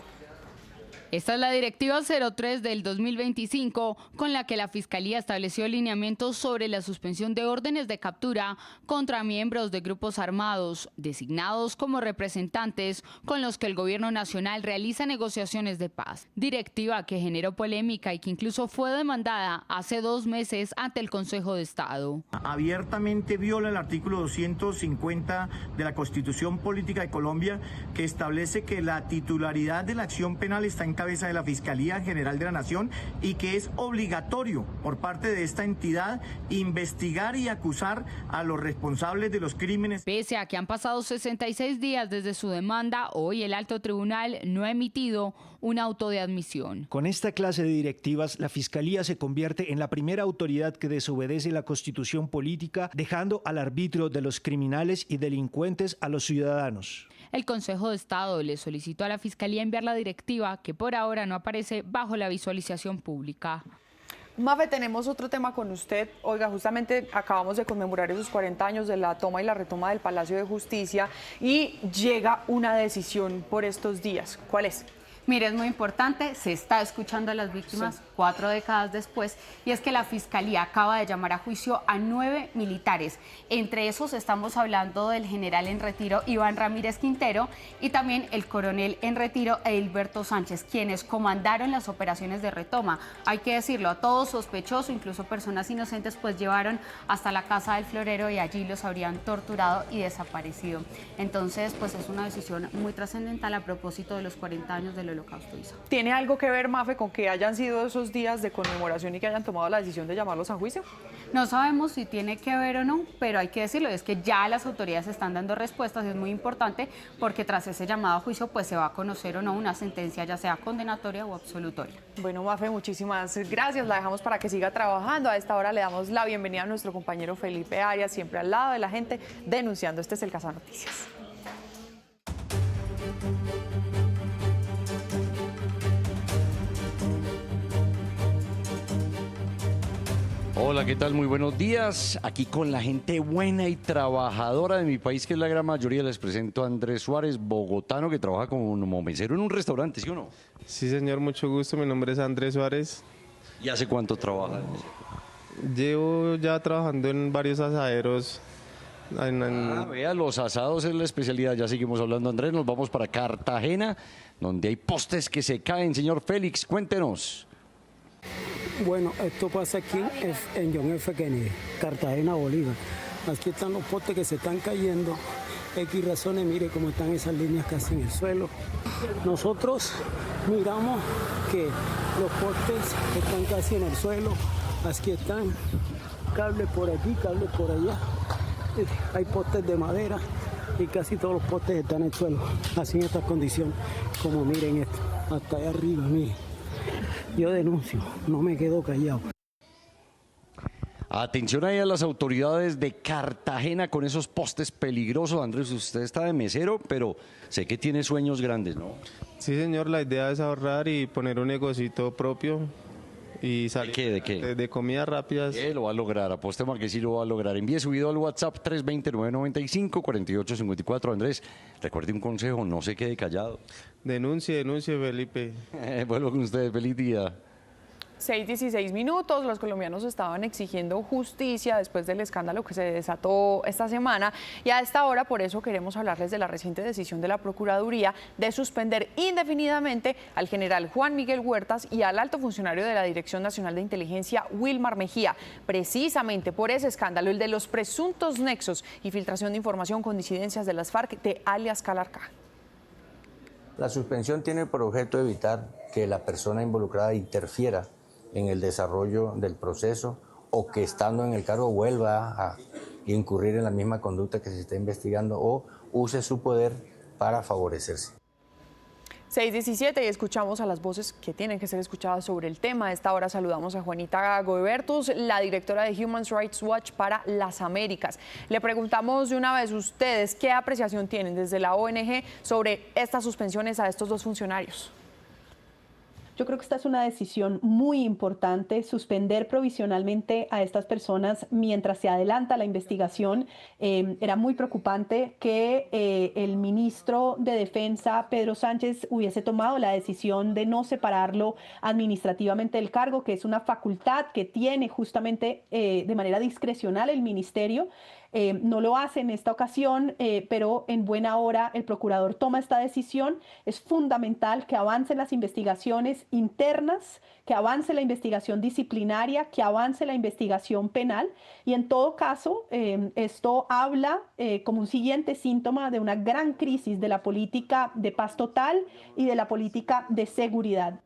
Esta es la Directiva 03 del 2025, con la que la Fiscalía estableció lineamientos sobre la suspensión de órdenes de captura contra miembros de grupos armados, designados como representantes con los que el Gobierno Nacional realiza negociaciones de paz. Directiva que generó polémica y que incluso fue demandada hace 2 meses ante el Consejo de Estado. Abiertamente viola el artículo 250 de la Constitución Política de Colombia, que establece que la titularidad de la acción penal está en cabeza de la Fiscalía General de la Nación y que es obligatorio por parte de esta entidad investigar y acusar a los responsables de los crímenes. Pese a que han pasado 66 días desde su demanda, hoy el alto tribunal no ha emitido un auto de admisión. Con esta clase de directivas, la Fiscalía se convierte en la primera autoridad que desobedece la Constitución política, dejando al arbitrio de los criminales y delincuentes a los ciudadanos. El Consejo de Estado le solicitó a la Fiscalía enviar la directiva, que por ahora no aparece bajo la visualización pública. Mafe, tenemos otro tema con usted. Oiga, justamente acabamos de conmemorar esos 40 años de la toma y la retoma del Palacio de Justicia y llega una decisión por estos días. ¿Cuál es? Mire, es muy importante, se está escuchando a las víctimas 4 décadas después, y es que la Fiscalía acaba de llamar a juicio a 9 militares. Entre esos estamos hablando del general en retiro Iván Ramírez Quintero y también el coronel en retiro Edilberto Sánchez, quienes comandaron las operaciones de retoma. Hay que decirlo, a todos sospechosos, incluso personas inocentes, pues llevaron hasta la Casa del Florero y allí los habrían torturado y desaparecido. Entonces, pues es una decisión muy trascendental a propósito de los 40 años del Holocausto. ¿Tiene algo que ver, Mafe, con que hayan sido esos días de conmemoración y que hayan tomado la decisión de llamarlos a juicio? No sabemos si tiene que ver o no, pero hay que decirlo, es que ya las autoridades están dando respuestas y es muy importante porque tras ese llamado a juicio pues se va a conocer o no una sentencia, ya sea condenatoria o absolutoria. Bueno, Mafe, muchísimas gracias. La dejamos para que siga trabajando. A esta hora le damos la bienvenida a nuestro compañero Felipe Arias, siempre al lado de la gente, denunciando. Este es el Casa Noticias. Hola, ¿qué tal? Muy buenos días. Aquí con la gente buena y trabajadora de mi país, que es la gran mayoría. Les presento a Andrés Suárez, bogotano, que trabaja como mesero en un restaurante, ¿sí o no? Sí, señor, mucho gusto. Mi nombre es Andrés Suárez. ¿Y hace cuánto trabaja? Llevo ya trabajando en varios asaderos. Vea, los asados es la especialidad. Ya seguimos hablando, Andrés. Nos vamos para Cartagena, donde hay postes que se caen. Señor Félix, cuéntenos. Bueno, esto pasa aquí en John F. Kennedy, Cartagena, Bolívar. Aquí están los postes que se están cayendo. X razones, mire cómo están esas líneas casi en el suelo. Nosotros miramos que los postes están casi en el suelo. Aquí están cables por aquí, cables por allá. Hay postes de madera y casi todos los postes están en el suelo. Así en estas condiciones, como miren esto, hasta allá arriba, miren. Yo denuncio, no me quedo callado. Atención ahí a las autoridades de Cartagena con esos postes peligrosos. Andrés, usted está de mesero, pero sé que tiene sueños grandes, ¿no? Sí, señor, la idea es ahorrar y poner un negocito propio. Y ¿De qué? ¿De qué? De comidas rápidas. Lo va a lograr, apostemos que sí lo va a lograr. Envíe su video al WhatsApp 320-995-4854. Andrés, recuerde un consejo, no se quede callado. Denuncie, Felipe. Vuelvo con ustedes, feliz día. 6:16 minutos, los colombianos estaban exigiendo justicia después del escándalo que se desató esta semana y a esta hora por eso queremos hablarles de la reciente decisión de la Procuraduría de suspender indefinidamente al general Juan Miguel Huertas y al alto funcionario de la Dirección Nacional de Inteligencia, Wilmar Mejía, precisamente por ese escándalo, el de los presuntos nexos y filtración de información con disidencias de las FARC de alias Calarcá. La suspensión tiene por objeto evitar que la persona involucrada interfiera en el desarrollo del proceso o que estando en el cargo vuelva a incurrir en la misma conducta que se está investigando o use su poder para favorecerse. 6:17 y escuchamos a las voces que tienen que ser escuchadas sobre el tema. A esta hora saludamos a Juanita Gobertus, la directora de Human Rights Watch para las Américas. Le preguntamos de una vez, ustedes, ¿qué apreciación tienen desde la ONG sobre estas suspensiones a estos dos funcionarios? Yo creo que esta es una decisión muy importante, suspender provisionalmente a estas personas mientras se adelanta la investigación. Era muy preocupante que el ministro de Defensa, Pedro Sánchez, hubiese tomado la decisión de no separarlo administrativamente del cargo, que es una facultad que tiene justamente de manera discrecional el ministerio. No lo hace en esta ocasión, pero en buena hora el procurador toma esta decisión. Es fundamental que avancen las investigaciones internas, que avance la investigación disciplinaria, que avance la investigación penal y en todo caso esto habla como un siguiente síntoma de una gran crisis de la política de paz total y de la política de seguridad.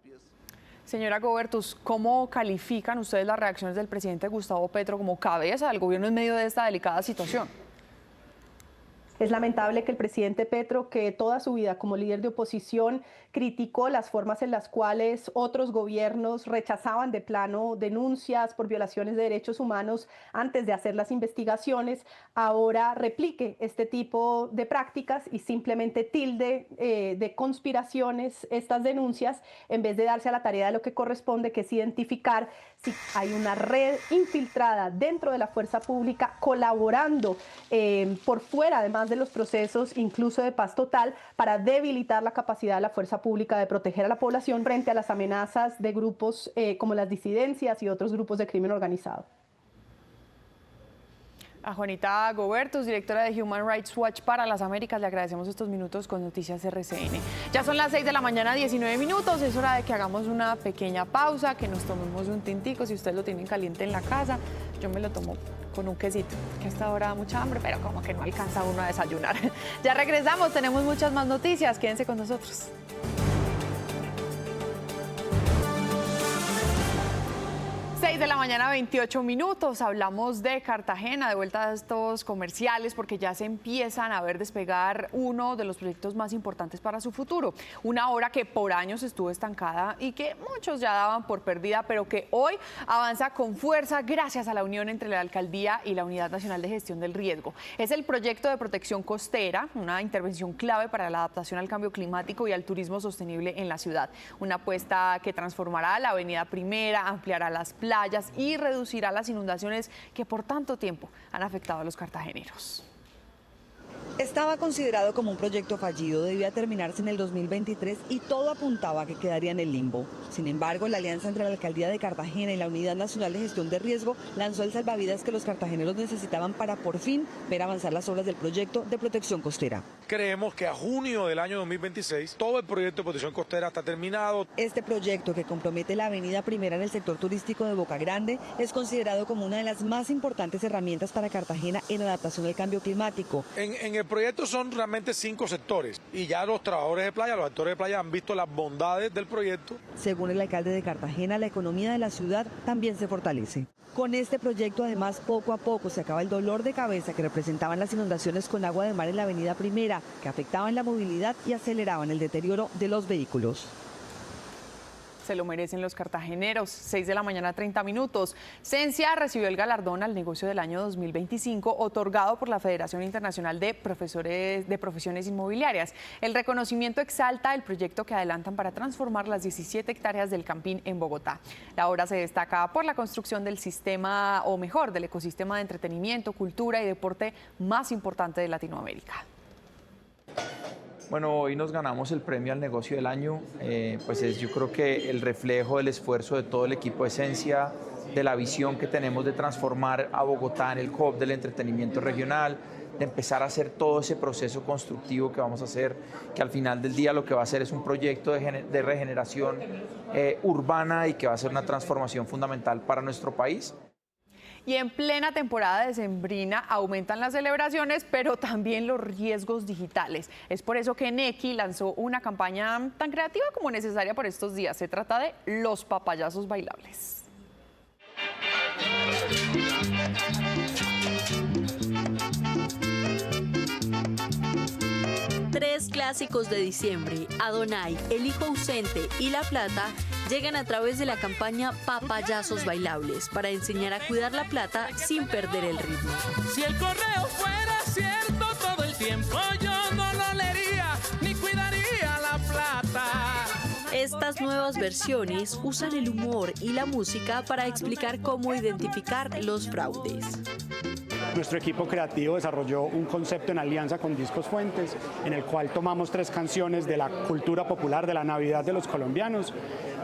Señora Gobertus, ¿cómo califican ustedes las reacciones del presidente Gustavo Petro como cabeza del gobierno en medio de esta delicada situación? Es lamentable que el presidente Petro, que toda su vida como líder de oposición criticó las formas en las cuales otros gobiernos rechazaban de plano denuncias por violaciones de derechos humanos antes de hacer las investigaciones, ahora replique este tipo de prácticas y simplemente tilde de conspiraciones estas denuncias en vez de darse a la tarea de lo que corresponde, que es identificar si hay una red infiltrada dentro de la fuerza pública colaborando por fuera, además de los procesos incluso de paz total, para debilitar la capacidad de la fuerza pública de proteger a la población frente a las amenazas de grupos como las disidencias y otros grupos de crimen organizado. A Juanita Gobertus, directora de Human Rights Watch para las Américas, le agradecemos estos minutos con Noticias RCN. Ya son las 6 de la mañana, 19 minutos, es hora de que hagamos una pequeña pausa, que nos tomemos un tintico, si ustedes lo tienen caliente en la casa, yo me lo tomo con un quesito, que a esta hora da mucha hambre, pero como que no alcanza uno a desayunar. Ya regresamos, tenemos muchas más noticias, quédense con nosotros. de la mañana, 28 minutos. Hablamos de Cartagena, de vuelta a estos comerciales, porque ya se empiezan a ver despegar uno de los proyectos más importantes para su futuro. Una obra que por años estuvo estancada y que muchos ya daban por perdida, pero que hoy avanza con fuerza gracias a la unión entre la Alcaldía y la Unidad Nacional de Gestión del Riesgo. Es el proyecto de protección costera, una intervención clave para la adaptación al cambio climático y al turismo sostenible en la ciudad. Una apuesta que transformará la Avenida Primera, ampliará las playas y reducirá las inundaciones que por tanto tiempo han afectado a los cartageneros. Estaba considerado como un proyecto fallido, debía terminarse en el 2023 y todo apuntaba a que quedaría en el limbo. Sin embargo, la alianza entre la Alcaldía de Cartagena y la Unidad Nacional de Gestión de Riesgo lanzó el salvavidas que los cartageneros necesitaban para por fin ver avanzar las obras del proyecto de protección costera. Creemos que a junio del año 2026 todo el proyecto de protección costera está terminado. Este proyecto, que compromete la Avenida Primera en el sector turístico de Boca Grande, es considerado como una de las más importantes herramientas para Cartagena en adaptación al cambio climático. En el proyecto son realmente 5 sectores y ya los trabajadores de playa, los actores de playa han visto las bondades del proyecto. Según el alcalde de Cartagena, la economía de la ciudad también se fortalece. Con este proyecto, además, poco a poco se acaba el dolor de cabeza que representaban las inundaciones con agua de mar en la Avenida Primera, que afectaban la movilidad y aceleraban el deterioro de los vehículos. Se lo merecen los cartageneros. 6 de la mañana, 30 minutos. Cencia recibió el galardón al negocio del año 2025 otorgado por la Federación Internacional de Profesiones Inmobiliarias. El reconocimiento exalta el proyecto que adelantan para transformar las 17 hectáreas del Campín en Bogotá. La obra se destaca por la construcción del sistema, o mejor, del ecosistema de entretenimiento, cultura y deporte más importante de Latinoamérica. Bueno, hoy nos ganamos el premio al negocio del año, pues es yo creo que el reflejo del esfuerzo de todo el equipo de Cencia, de la visión que tenemos de transformar a Bogotá en el hub del entretenimiento regional, de empezar a hacer todo ese proceso constructivo que vamos a hacer, que al final del día lo que va a hacer es un proyecto de regeneración urbana y que va a ser una transformación fundamental para nuestro país. Y en plena temporada decembrina aumentan las celebraciones, pero también los riesgos digitales. Es por eso que Nequi lanzó una campaña tan creativa como necesaria por estos días. Se trata de los papayazos bailables. Tres clásicos de diciembre, Adonai, El Hijo Ausente y La Plata, llegan a través de la campaña Papayazos Bailables para enseñar a cuidar la plata sin perder el ritmo. Si el correo fuera cierto todo el tiempo, yo no lo leería ni cuidaría la plata. Estas nuevas versiones usan el humor y la música para explicar cómo identificar los fraudes. Nuestro equipo creativo desarrolló un concepto en alianza con Discos Fuentes, en el cual tomamos 3 canciones de la cultura popular de la Navidad de los colombianos,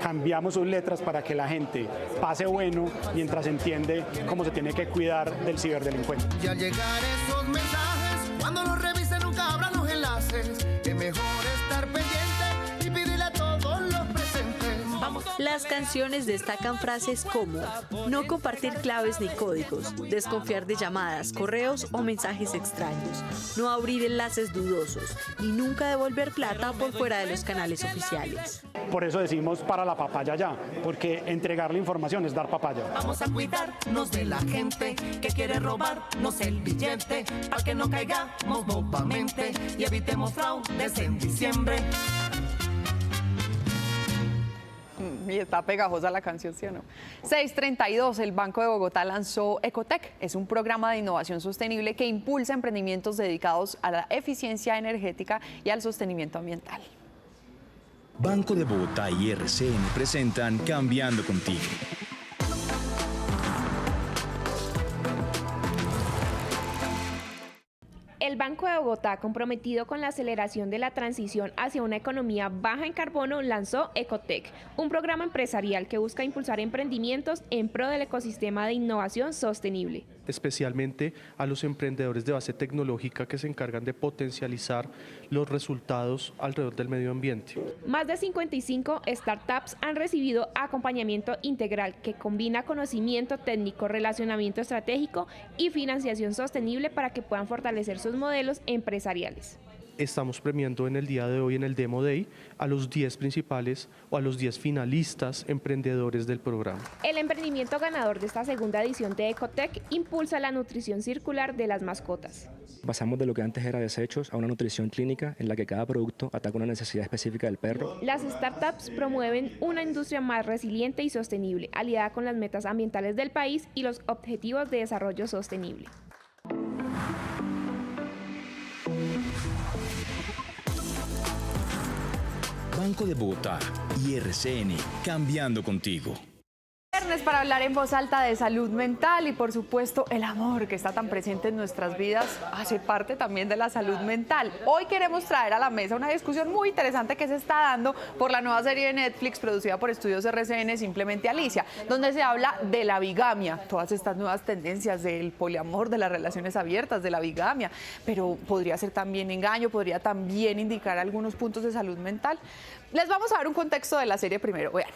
cambiamos sus letras para que la gente pase bueno mientras entiende cómo se tiene que cuidar del ciberdelincuente. Y al llegar esos mensajes, cuando los revisen nunca habrá los enlaces, es mejor estar pendiente y pedirle a todos los presentes. Las canciones destacan frases como no compartir claves ni códigos, desconfiar de llamadas, correos o mensajes extraños, no abrir enlaces dudosos y nunca devolver plata por fuera de los canales oficiales. Por eso decimos para la papaya ya, porque entregar la información es dar papaya. Vamos a cuidarnos de la gente que quiere robarnos el billete, para que no caigamos nuevamente y evitemos fraudes en diciembre. Y está pegajosa la canción, ¿sí o no? 6:32, el Banco de Bogotá lanzó Ecotec. Es un programa de innovación sostenible que impulsa emprendimientos dedicados a la eficiencia energética y al sostenimiento ambiental. Banco de Bogotá y RCN presentan Cambiando Contigo. El Banco de Bogotá, comprometido con la aceleración de la transición hacia una economía baja en carbono, lanzó Ecotec, un programa empresarial que busca impulsar emprendimientos en pro del ecosistema de innovación sostenible. Especialmente a los emprendedores de base tecnológica que se encargan de potencializar los resultados alrededor del medio ambiente. Más de 55 startups han recibido acompañamiento integral que combina conocimiento técnico, relacionamiento estratégico y financiación sostenible para que puedan fortalecer sus modelos empresariales. estamos premiando en el día de hoy, en el Demo Day, a los 10 principales o a los 10 finalistas emprendedores del programa. El emprendimiento ganador de esta segunda edición de Ecotec impulsa la nutrición circular de las mascotas. Pasamos de lo que antes era desechos a una nutrición clínica en la que cada producto ataca una necesidad específica del perro. Las startups promueven una industria más resiliente y sostenible, aliada con las metas ambientales del país y los objetivos de desarrollo sostenible. Banco de Bogotá y RCN, cambiando contigo. Viernes para hablar en voz alta de salud mental y por supuesto el amor que está tan presente en nuestras vidas hace parte también de la salud mental. Hoy queremos traer a la mesa una discusión muy interesante que se está dando por la nueva serie de Netflix producida por Estudios RCN, Simplemente Alicia, donde se habla de la bigamia, todas estas nuevas tendencias del poliamor, de las relaciones abiertas, de la bigamia, pero podría ser también engaño, podría también indicar algunos puntos de salud mental. Les vamos a dar un contexto de la serie primero, vean.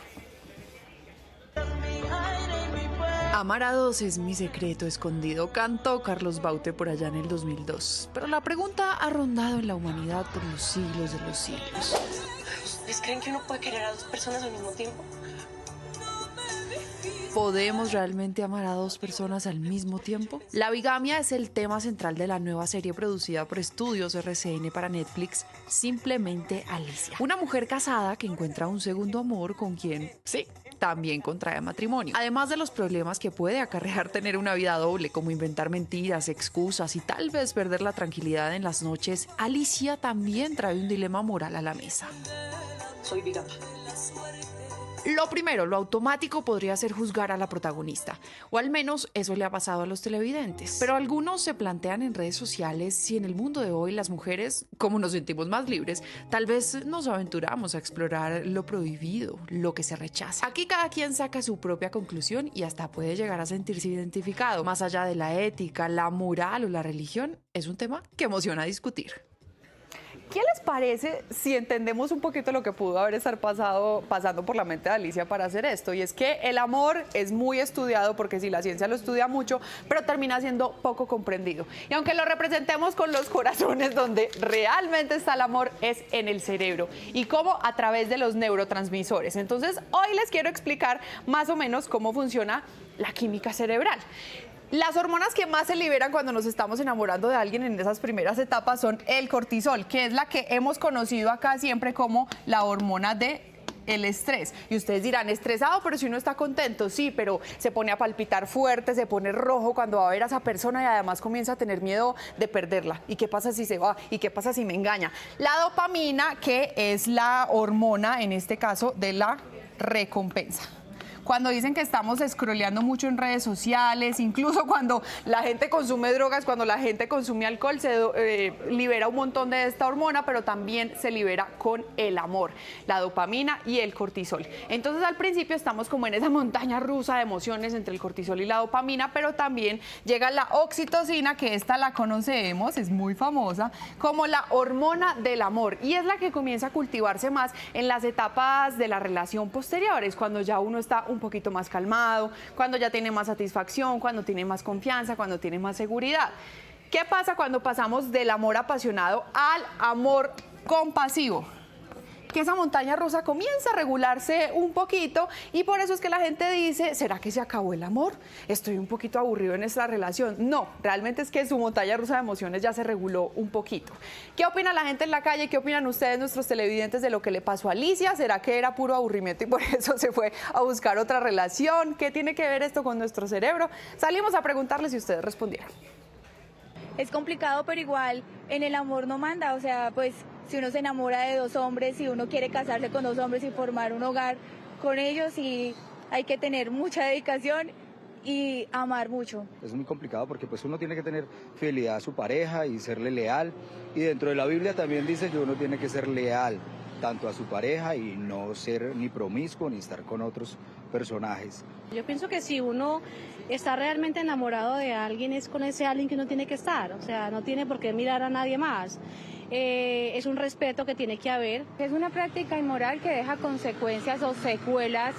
Amar a dos es mi secreto escondido, cantó Carlos Baute por allá en el 2002. Pero la pregunta ha rondado en la humanidad por los siglos de los siglos. ¿Ustedes creen que uno puede querer a dos personas al mismo tiempo? ¿Podemos realmente amar a dos personas al mismo tiempo? La bigamia es el tema central de la nueva serie producida por Estudios RCN para Netflix, Simplemente Alicia. Una mujer casada que encuentra un segundo amor con quien, sí, también contrae matrimonio. Además de los problemas que puede acarrear tener una vida doble, como inventar mentiras, excusas y tal vez perder la tranquilidad en las noches, Alicia también trae un dilema moral a la mesa. Soy bigama. Lo primero, lo automático podría ser juzgar a la protagonista, o al menos eso le ha pasado a los televidentes. Pero algunos se plantean en redes sociales si en el mundo de hoy las mujeres, como nos sentimos más libres, tal vez nos aventuramos a explorar lo prohibido, lo que se rechaza. Aquí cada quien saca su propia conclusión y hasta puede llegar a sentirse identificado. Más allá de la ética, la moral o la religión, es un tema que emociona discutir. ¿Qué les parece si entendemos un poquito lo que pudo haber pasando por la mente de Alicia para hacer esto? Y es que el amor es muy estudiado, porque sí, la ciencia lo estudia mucho, pero termina siendo poco comprendido. Y aunque lo representemos con los corazones, donde realmente está el amor es en el cerebro y cómo a través de los neurotransmisores. Entonces, hoy les quiero explicar más o menos cómo funciona la química cerebral. Las hormonas que más se liberan cuando nos estamos enamorando de alguien en esas primeras etapas son el cortisol, que es la que hemos conocido acá siempre como la hormona del estrés. Y ustedes dirán, estresado, pero si uno está contento, sí, pero se pone a palpitar fuerte, se pone rojo cuando va a ver a esa persona y además comienza a tener miedo de perderla. ¿Y qué pasa si se va? ¿Y qué pasa si me engaña? La dopamina, que es la hormona, en este caso, de la recompensa. Cuando dicen que estamos scrolleando mucho en redes sociales, incluso cuando la gente consume drogas, cuando la gente consume alcohol, se libera un montón de esta hormona, pero también se libera con el amor, la dopamina y el cortisol. Entonces al principio estamos como en esa montaña rusa de emociones entre el cortisol y la dopamina, pero también llega la oxitocina, que esta la conocemos, es muy famosa, como la hormona del amor, y es la que comienza a cultivarse más en las etapas de la relación posteriores, cuando ya uno está un poquito más calmado, cuando ya tiene más satisfacción, cuando tiene más confianza, cuando tiene más seguridad. ¿Qué pasa cuando pasamos del amor apasionado al amor compasivo? Que esa montaña rusa comienza a regularse un poquito y por eso es que la gente dice, ¿será que se acabó el amor? Estoy un poquito aburrido en esta relación. No, realmente es que su montaña rusa de emociones ya se reguló un poquito. ¿Qué opina la gente en la calle? ¿Qué opinan ustedes, nuestros televidentes, de lo que le pasó a Alicia? ¿Será que era puro aburrimiento y por eso se fue a buscar otra relación? ¿Qué tiene que ver esto con nuestro cerebro? Salimos a preguntarles y ustedes respondieron. Es complicado, pero igual en el amor no manda, o sea, pues si uno se enamora de dos hombres, si uno quiere casarse con dos hombres y formar un hogar con ellos, y hay que tener mucha dedicación y amar mucho. Es muy complicado porque pues uno tiene que tener fidelidad a su pareja y serle leal, y dentro de la Biblia también dice que uno tiene que ser leal tanto a su pareja y no ser ni promiscuo ni estar con otros personajes. Yo pienso que si uno está realmente enamorado de alguien, es con ese alguien que uno tiene que estar, o sea, no tiene por qué mirar a nadie más. Es un respeto que tiene que haber. Es una práctica inmoral que deja consecuencias o secuelas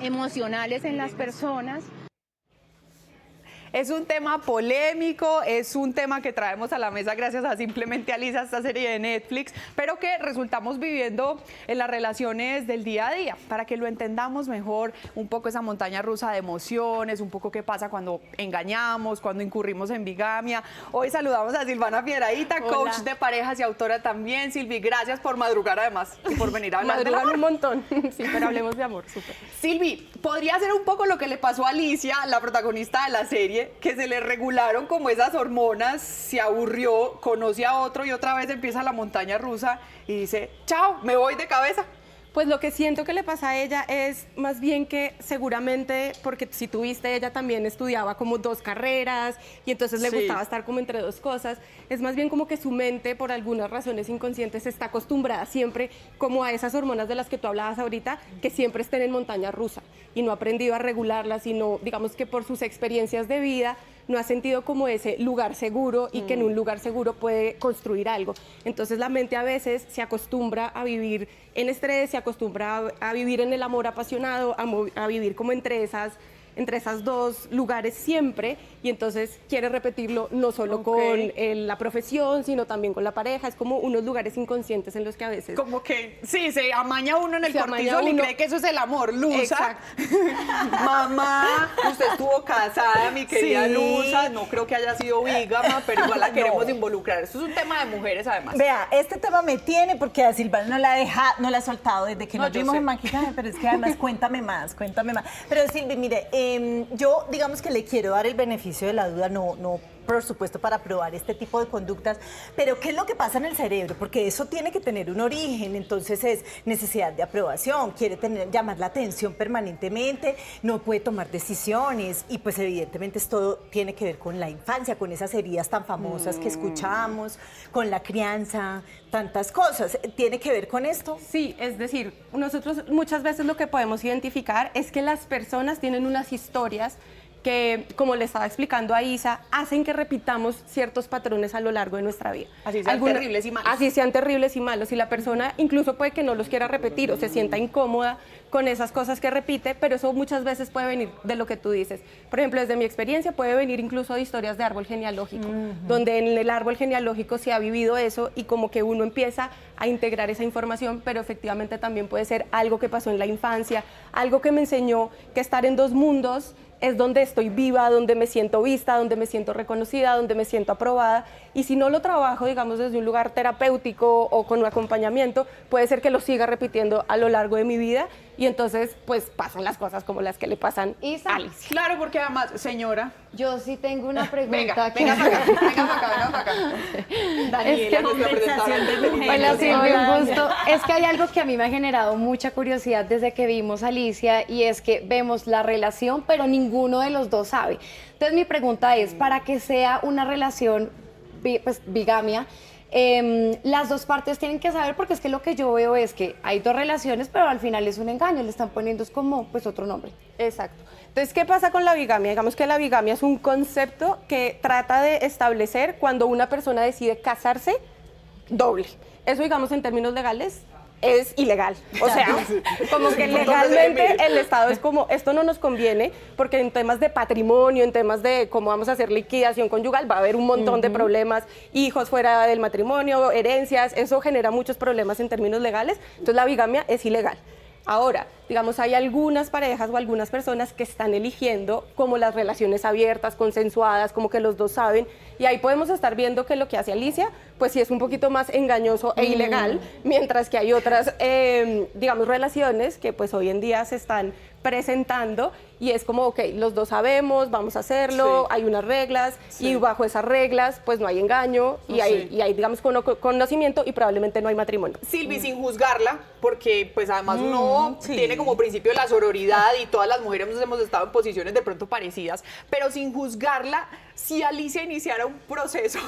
emocionales en las personas. Es un tema polémico, es un tema que traemos a la mesa gracias a Simplemente Alisa, esta serie de Netflix, pero que resultamos viviendo en las relaciones del día a día, para que lo entendamos mejor, un poco esa montaña rusa de emociones, un poco qué pasa cuando engañamos, cuando incurrimos en bigamia. Hoy saludamos a Silvana Piedrahíta, coach de parejas y autora también. Silvi, gracias por madrugar además y por venir a hablar del amor. Un montón, sí, pero hablemos de amor, súper. Silvi, podría ser un poco lo que le pasó a Alicia, la protagonista de la serie, que se le regularon como esas hormonas, se aburrió, conoce a otro y otra vez empieza la montaña rusa y dice, chao, me voy de cabeza. Pues lo que siento que le pasa a ella es más bien que seguramente, porque si tuviste, ella también estudiaba como 2 carreras y entonces le gustaba estar como entre 2 cosas, es más bien como que su mente por algunas razones inconscientes está acostumbrada siempre como a esas hormonas de las que tú hablabas ahorita, que siempre estén en montaña rusa y no ha aprendido a regularlas, sino digamos que por sus experiencias de vida no ha sentido como ese lugar seguro y que en un lugar seguro puede construir algo. Entonces la mente a veces se acostumbra a vivir en estrés, se acostumbra a vivir en el amor apasionado, a vivir como entre esas 2 lugares siempre, y entonces quiere repetirlo no solo con la profesión, sino también con la pareja. Es como unos lugares inconscientes en los que a veces... Como que, sí, se amaña uno en el cortisol y cree que eso es el amor. Luza, mamá, usted estuvo casada, mi querida Luza, no creo que haya sido bígama, pero igual la queremos involucrar. Esto es un tema de mujeres, además. Vea, este tema me tiene porque a Silvana no la ha soltado desde que nos vimos en maquillaje, pero es que además cuéntame más. Pero Silvi, mire, yo digamos que le quiero dar el beneficio de la duda, no por supuesto para probar este tipo de conductas, pero ¿qué es lo que pasa en el cerebro? Porque eso tiene que tener un origen, entonces es necesidad de aprobación, quiere llamar la atención permanentemente, no puede tomar decisiones y pues evidentemente esto tiene que ver con la infancia, con esas heridas tan famosas que escuchamos, con la crianza, tantas cosas. ¿Tiene que ver con esto? Sí, es decir, nosotros muchas veces lo que podemos identificar es que las personas tienen unas historias que, como le estaba explicando a Isa, hacen que repitamos ciertos patrones a lo largo de nuestra vida. Así sean terribles y malos. Así sean terribles y malos. Y la persona incluso puede que no los quiera repetir o se sienta incómoda con esas cosas que repite, pero eso muchas veces puede venir de lo que tú dices. Por ejemplo, desde mi experiencia puede venir incluso de historias de árbol genealógico, donde en el árbol genealógico se ha vivido eso y como que uno empieza a integrar esa información, pero efectivamente también puede ser algo que pasó en la infancia, algo que me enseñó que estar en 2 mundos es donde estoy viva, donde me siento vista, donde me siento reconocida, donde me siento aprobada. Y si no lo trabajo, digamos, desde un lugar terapéutico o con un acompañamiento, puede ser que lo siga repitiendo a lo largo de mi vida y entonces, pues, pasan las cosas como las que le pasan a Alicia. Claro, porque además, señora... Yo sí tengo una pregunta. Venga para acá. Daniela, Hola, Silvia, un gusto. Es que hay algo que a mí me ha generado mucha curiosidad desde que vimos a Alicia y es que vemos la relación, pero ninguno de los dos sabe. Entonces mi pregunta es, para que sea una relación, pues, bigamia, las 2 partes tienen que saber, porque es que lo que yo veo es que hay 2 relaciones, pero al final es un engaño, le están poniendo es como pues otro nombre. Exacto. Entonces, ¿qué pasa con la bigamia? Digamos que la bigamia es un concepto que trata de establecer cuando una persona decide casarse doble. Eso, digamos, en términos legales, es ilegal. O sea, como que legalmente el Estado es como, esto no nos conviene, porque en temas de patrimonio, en temas de cómo vamos a hacer liquidación conyugal, va a haber un montón de problemas, hijos fuera del matrimonio, herencias, eso genera muchos problemas en términos legales, entonces la bigamia es ilegal. Ahora, digamos, hay algunas parejas o algunas personas que están eligiendo como las relaciones abiertas, consensuadas, como que los dos saben, y ahí podemos estar viendo que lo que hace Alicia, pues sí es un poquito más engañoso e ilegal, mientras que hay otras, digamos, relaciones que pues hoy en día se están presentando y es como, ok, los dos sabemos, vamos a hacerlo, hay unas reglas y bajo esas reglas pues no hay engaño y hay, digamos, conocimiento y probablemente no hay matrimonio. Silvi, sin juzgarla, porque pues además uno tiene como principio la sororidad y todas las mujeres hemos estado en posiciones de pronto parecidas, pero sin juzgarla, si Alicia iniciara un proceso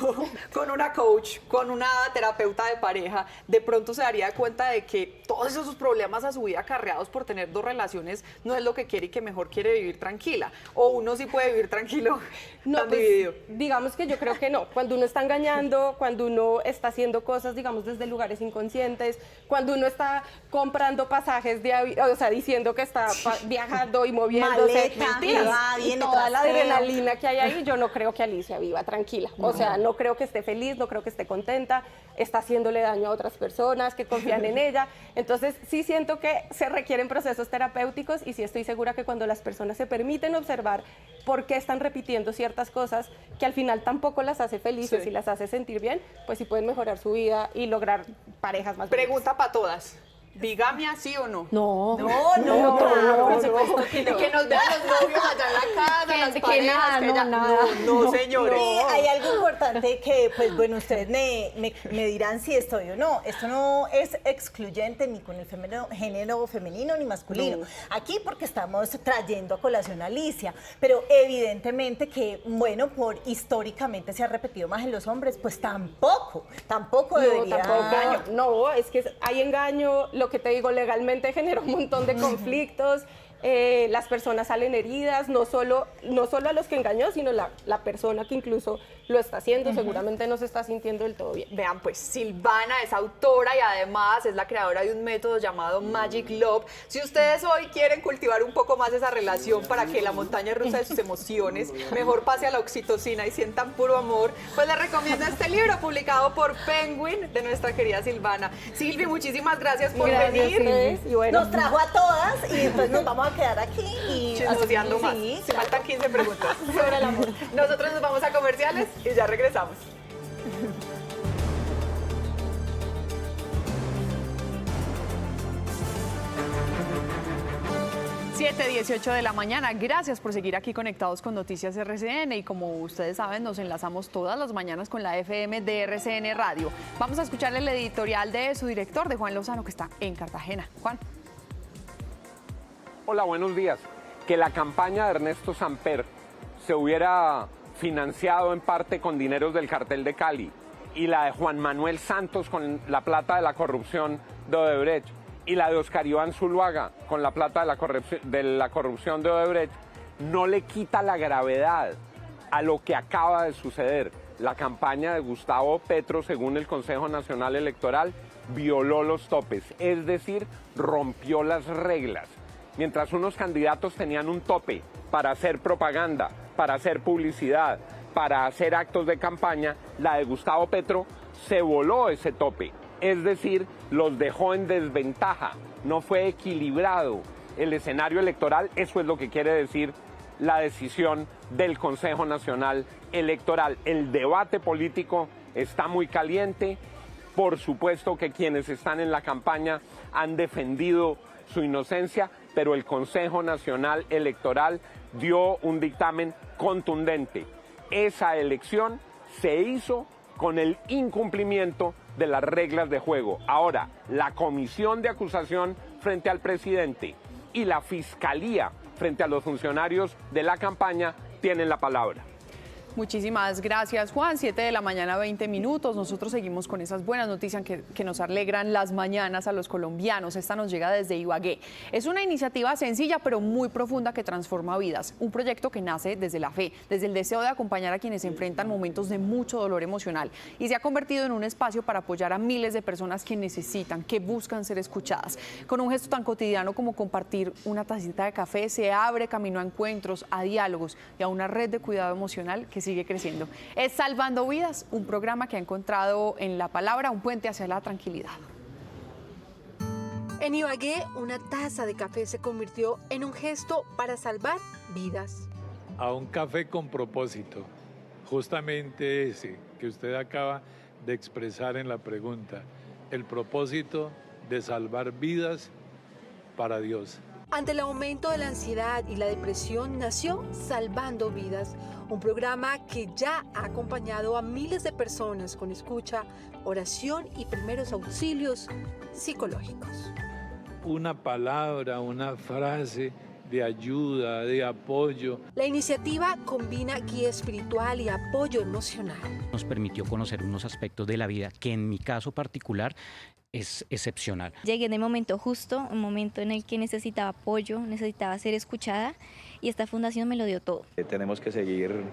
con una coach, con una terapeuta de pareja, de pronto se daría cuenta de que todos esos problemas a su vida acarreados por tener dos relaciones no es lo que quiere y que mejor quiere vivir tranquila. O uno sí puede vivir tranquilo tan dividido. Digamos que yo creo que no. Cuando uno está engañando, cuando uno está haciendo cosas, digamos, desde lugares inconscientes, cuando uno está comprando pasajes de avión, o sea, diciendo que está viajando y moviéndose, mentiras, y toda la adrenalina que hay ahí, yo no creo que Alicia viva tranquila. O sea, no creo que esté feliz, no creo que esté contenta, está haciéndole daño a otras personas que confían en ella. Entonces, sí siento que se requieren procesos terapéuticos y sí estoy segura que cuando las personas se permiten observar por qué están repitiendo ciertas cosas que al final tampoco las hace felices y las hace sentir bien, pues sí pueden mejorar su vida y lograr parejas más Pregunta para todas. ¿Bigamia, sí o no? No. Por supuesto que no. Que nos vean los novios allá en la casa, las parejas, no, señores. Hay algo importante que, pues bueno, ustedes me dirán si estoy o no. Esto no es excluyente ni con el género femenino ni masculino. No. Aquí porque estamos trayendo a colación a Alicia, pero evidentemente que, bueno, por históricamente se ha repetido más en los hombres, pues tampoco debería. No, es que hay engaño. Lo que te digo, legalmente genera un montón de conflictos, las personas salen heridas, no solo a los que engañó, sino la persona que incluso lo está haciendo, seguramente no se está sintiendo del todo bien. Vean, pues Silvana es autora y además es la creadora de un método llamado Magic Love. Si ustedes hoy quieren cultivar un poco más esa relación para que la montaña rusa de sus emociones mejor pase a la oxitocina y sientan puro amor, pues les recomiendo este libro publicado por Penguin de nuestra querida Silvana. Silvi, muchísimas gracias por venir. Y bueno, nos trajo a todas y entonces nos vamos a quedar aquí y chismoseando más. Sí, claro. Faltan 15 preguntas sobre el amor. Nosotros nos vamos a comerciales y ya regresamos. 7:18 de la mañana. Gracias por seguir aquí conectados con Noticias RCN y como ustedes saben nos enlazamos todas las mañanas con la FM de RCN Radio. Vamos a escuchar el editorial de su director, de Juan Lozano, que está en Cartagena. Juan. Hola, buenos días. Que la campaña de Ernesto Samper se hubiera financiado en parte con dineros del cartel de Cali y la de Juan Manuel Santos con la plata de la corrupción de Odebrecht y la de Oscar Iván Zuluaga con la plata de la corrupción de Odebrecht no le quita la gravedad a lo que acaba de suceder. La campaña de Gustavo Petro, según el Consejo Nacional Electoral, violó los topes, es decir, rompió las reglas. Mientras unos candidatos tenían un tope para hacer propaganda, para hacer publicidad, para hacer actos de campaña, la de Gustavo Petro se voló ese tope. Es decir, los dejó en desventaja, no fue equilibrado el escenario electoral. Eso es lo que quiere decir la decisión del Consejo Nacional Electoral. El debate político está muy caliente. Por supuesto que quienes están en la campaña han defendido su inocencia, pero el Consejo Nacional Electoral dio un dictamen contundente. Esa elección se hizo con el incumplimiento de las reglas de juego. Ahora, la comisión de acusación frente al presidente y la fiscalía frente a los funcionarios de la campaña tienen la palabra. Muchísimas gracias, Juan. 7 de la mañana, 20 minutos. Nosotros seguimos con esas buenas noticias que nos alegran las mañanas a los colombianos. Esta nos llega desde Ibagué. Es una iniciativa sencilla pero muy profunda que transforma vidas. Un proyecto que nace desde la fe, desde el deseo de acompañar a quienes enfrentan momentos de mucho dolor emocional y se ha convertido en un espacio para apoyar a miles de personas que necesitan, que buscan ser escuchadas. Con un gesto tan cotidiano como compartir una tacita de café, se abre camino a encuentros, a diálogos y a una red de cuidado emocional que sigue creciendo. Es Salvando Vidas, un programa que ha encontrado en la palabra un puente hacia la tranquilidad. En Ibagué, una taza de café se convirtió en un gesto para salvar vidas. A un café con propósito, justamente ese que usted acaba de expresar en la pregunta, el propósito de salvar vidas para Dios. Ante el aumento de la ansiedad y la depresión nació Salvando Vidas, un programa que ya ha acompañado a miles de personas con escucha, oración y primeros auxilios psicológicos. Una palabra, una frase de ayuda, de apoyo. La iniciativa combina guía espiritual y apoyo emocional. Nos permitió conocer unos aspectos de la vida que en mi caso particular es excepcional. Llegué en el momento justo, un momento en el que necesitaba apoyo, necesitaba ser escuchada y esta fundación me lo dio todo. Tenemos que seguir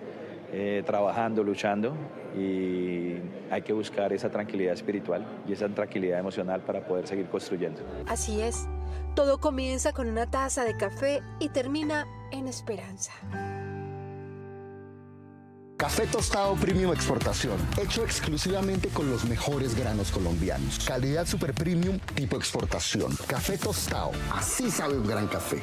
trabajando, luchando y hay que buscar esa tranquilidad espiritual y esa tranquilidad emocional para poder seguir construyendo. Así es, todo comienza con una taza de café y termina en esperanza. Café tostado Premium Exportación, hecho exclusivamente con los mejores granos colombianos. Calidad super premium tipo exportación. Café tostado, así sabe un gran café.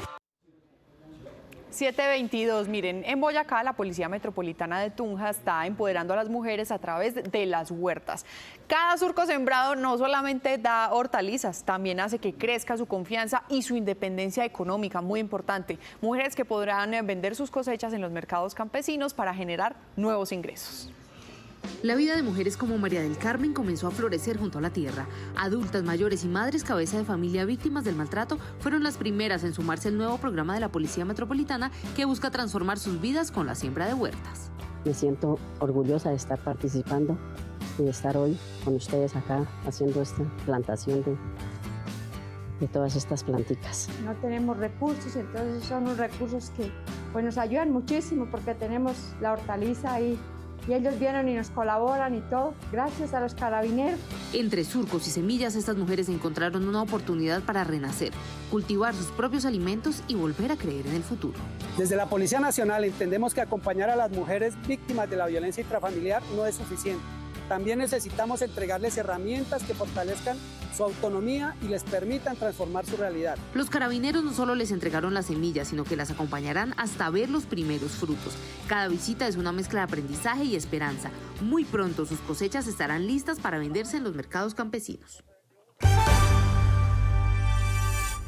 7:22, miren, en Boyacá la Policía Metropolitana de Tunja está empoderando a las mujeres a través de las huertas. Cada surco sembrado no solamente da hortalizas, también hace que crezca su confianza y su independencia económica, muy importante. Mujeres que podrán vender sus cosechas en los mercados campesinos para generar nuevos ingresos. La vida de mujeres como María del Carmen comenzó a florecer junto a la tierra. Adultas, mayores y madres cabeza de familia víctimas del maltrato fueron las primeras en sumarse al nuevo programa de la Policía Metropolitana que busca transformar sus vidas con la siembra de huertas. Me siento orgullosa de estar participando y de estar hoy con ustedes acá haciendo esta plantación de todas estas planticas. No tenemos recursos, entonces son unos recursos que pues, nos ayudan muchísimo porque tenemos la hortaliza ahí. Y ellos vienen y nos colaboran y todo, gracias a los carabineros. Entre surcos y semillas, estas mujeres encontraron una oportunidad para renacer, cultivar sus propios alimentos y volver a creer en el futuro. Desde la Policía Nacional entendemos que acompañar a las mujeres víctimas de la violencia intrafamiliar no es suficiente. También necesitamos entregarles herramientas que fortalezcan su autonomía y les permitan transformar su realidad. Los carabineros no solo les entregaron las semillas, sino que las acompañarán hasta ver los primeros frutos. Cada visita es una mezcla de aprendizaje y esperanza. Muy pronto sus cosechas estarán listas para venderse en los mercados campesinos.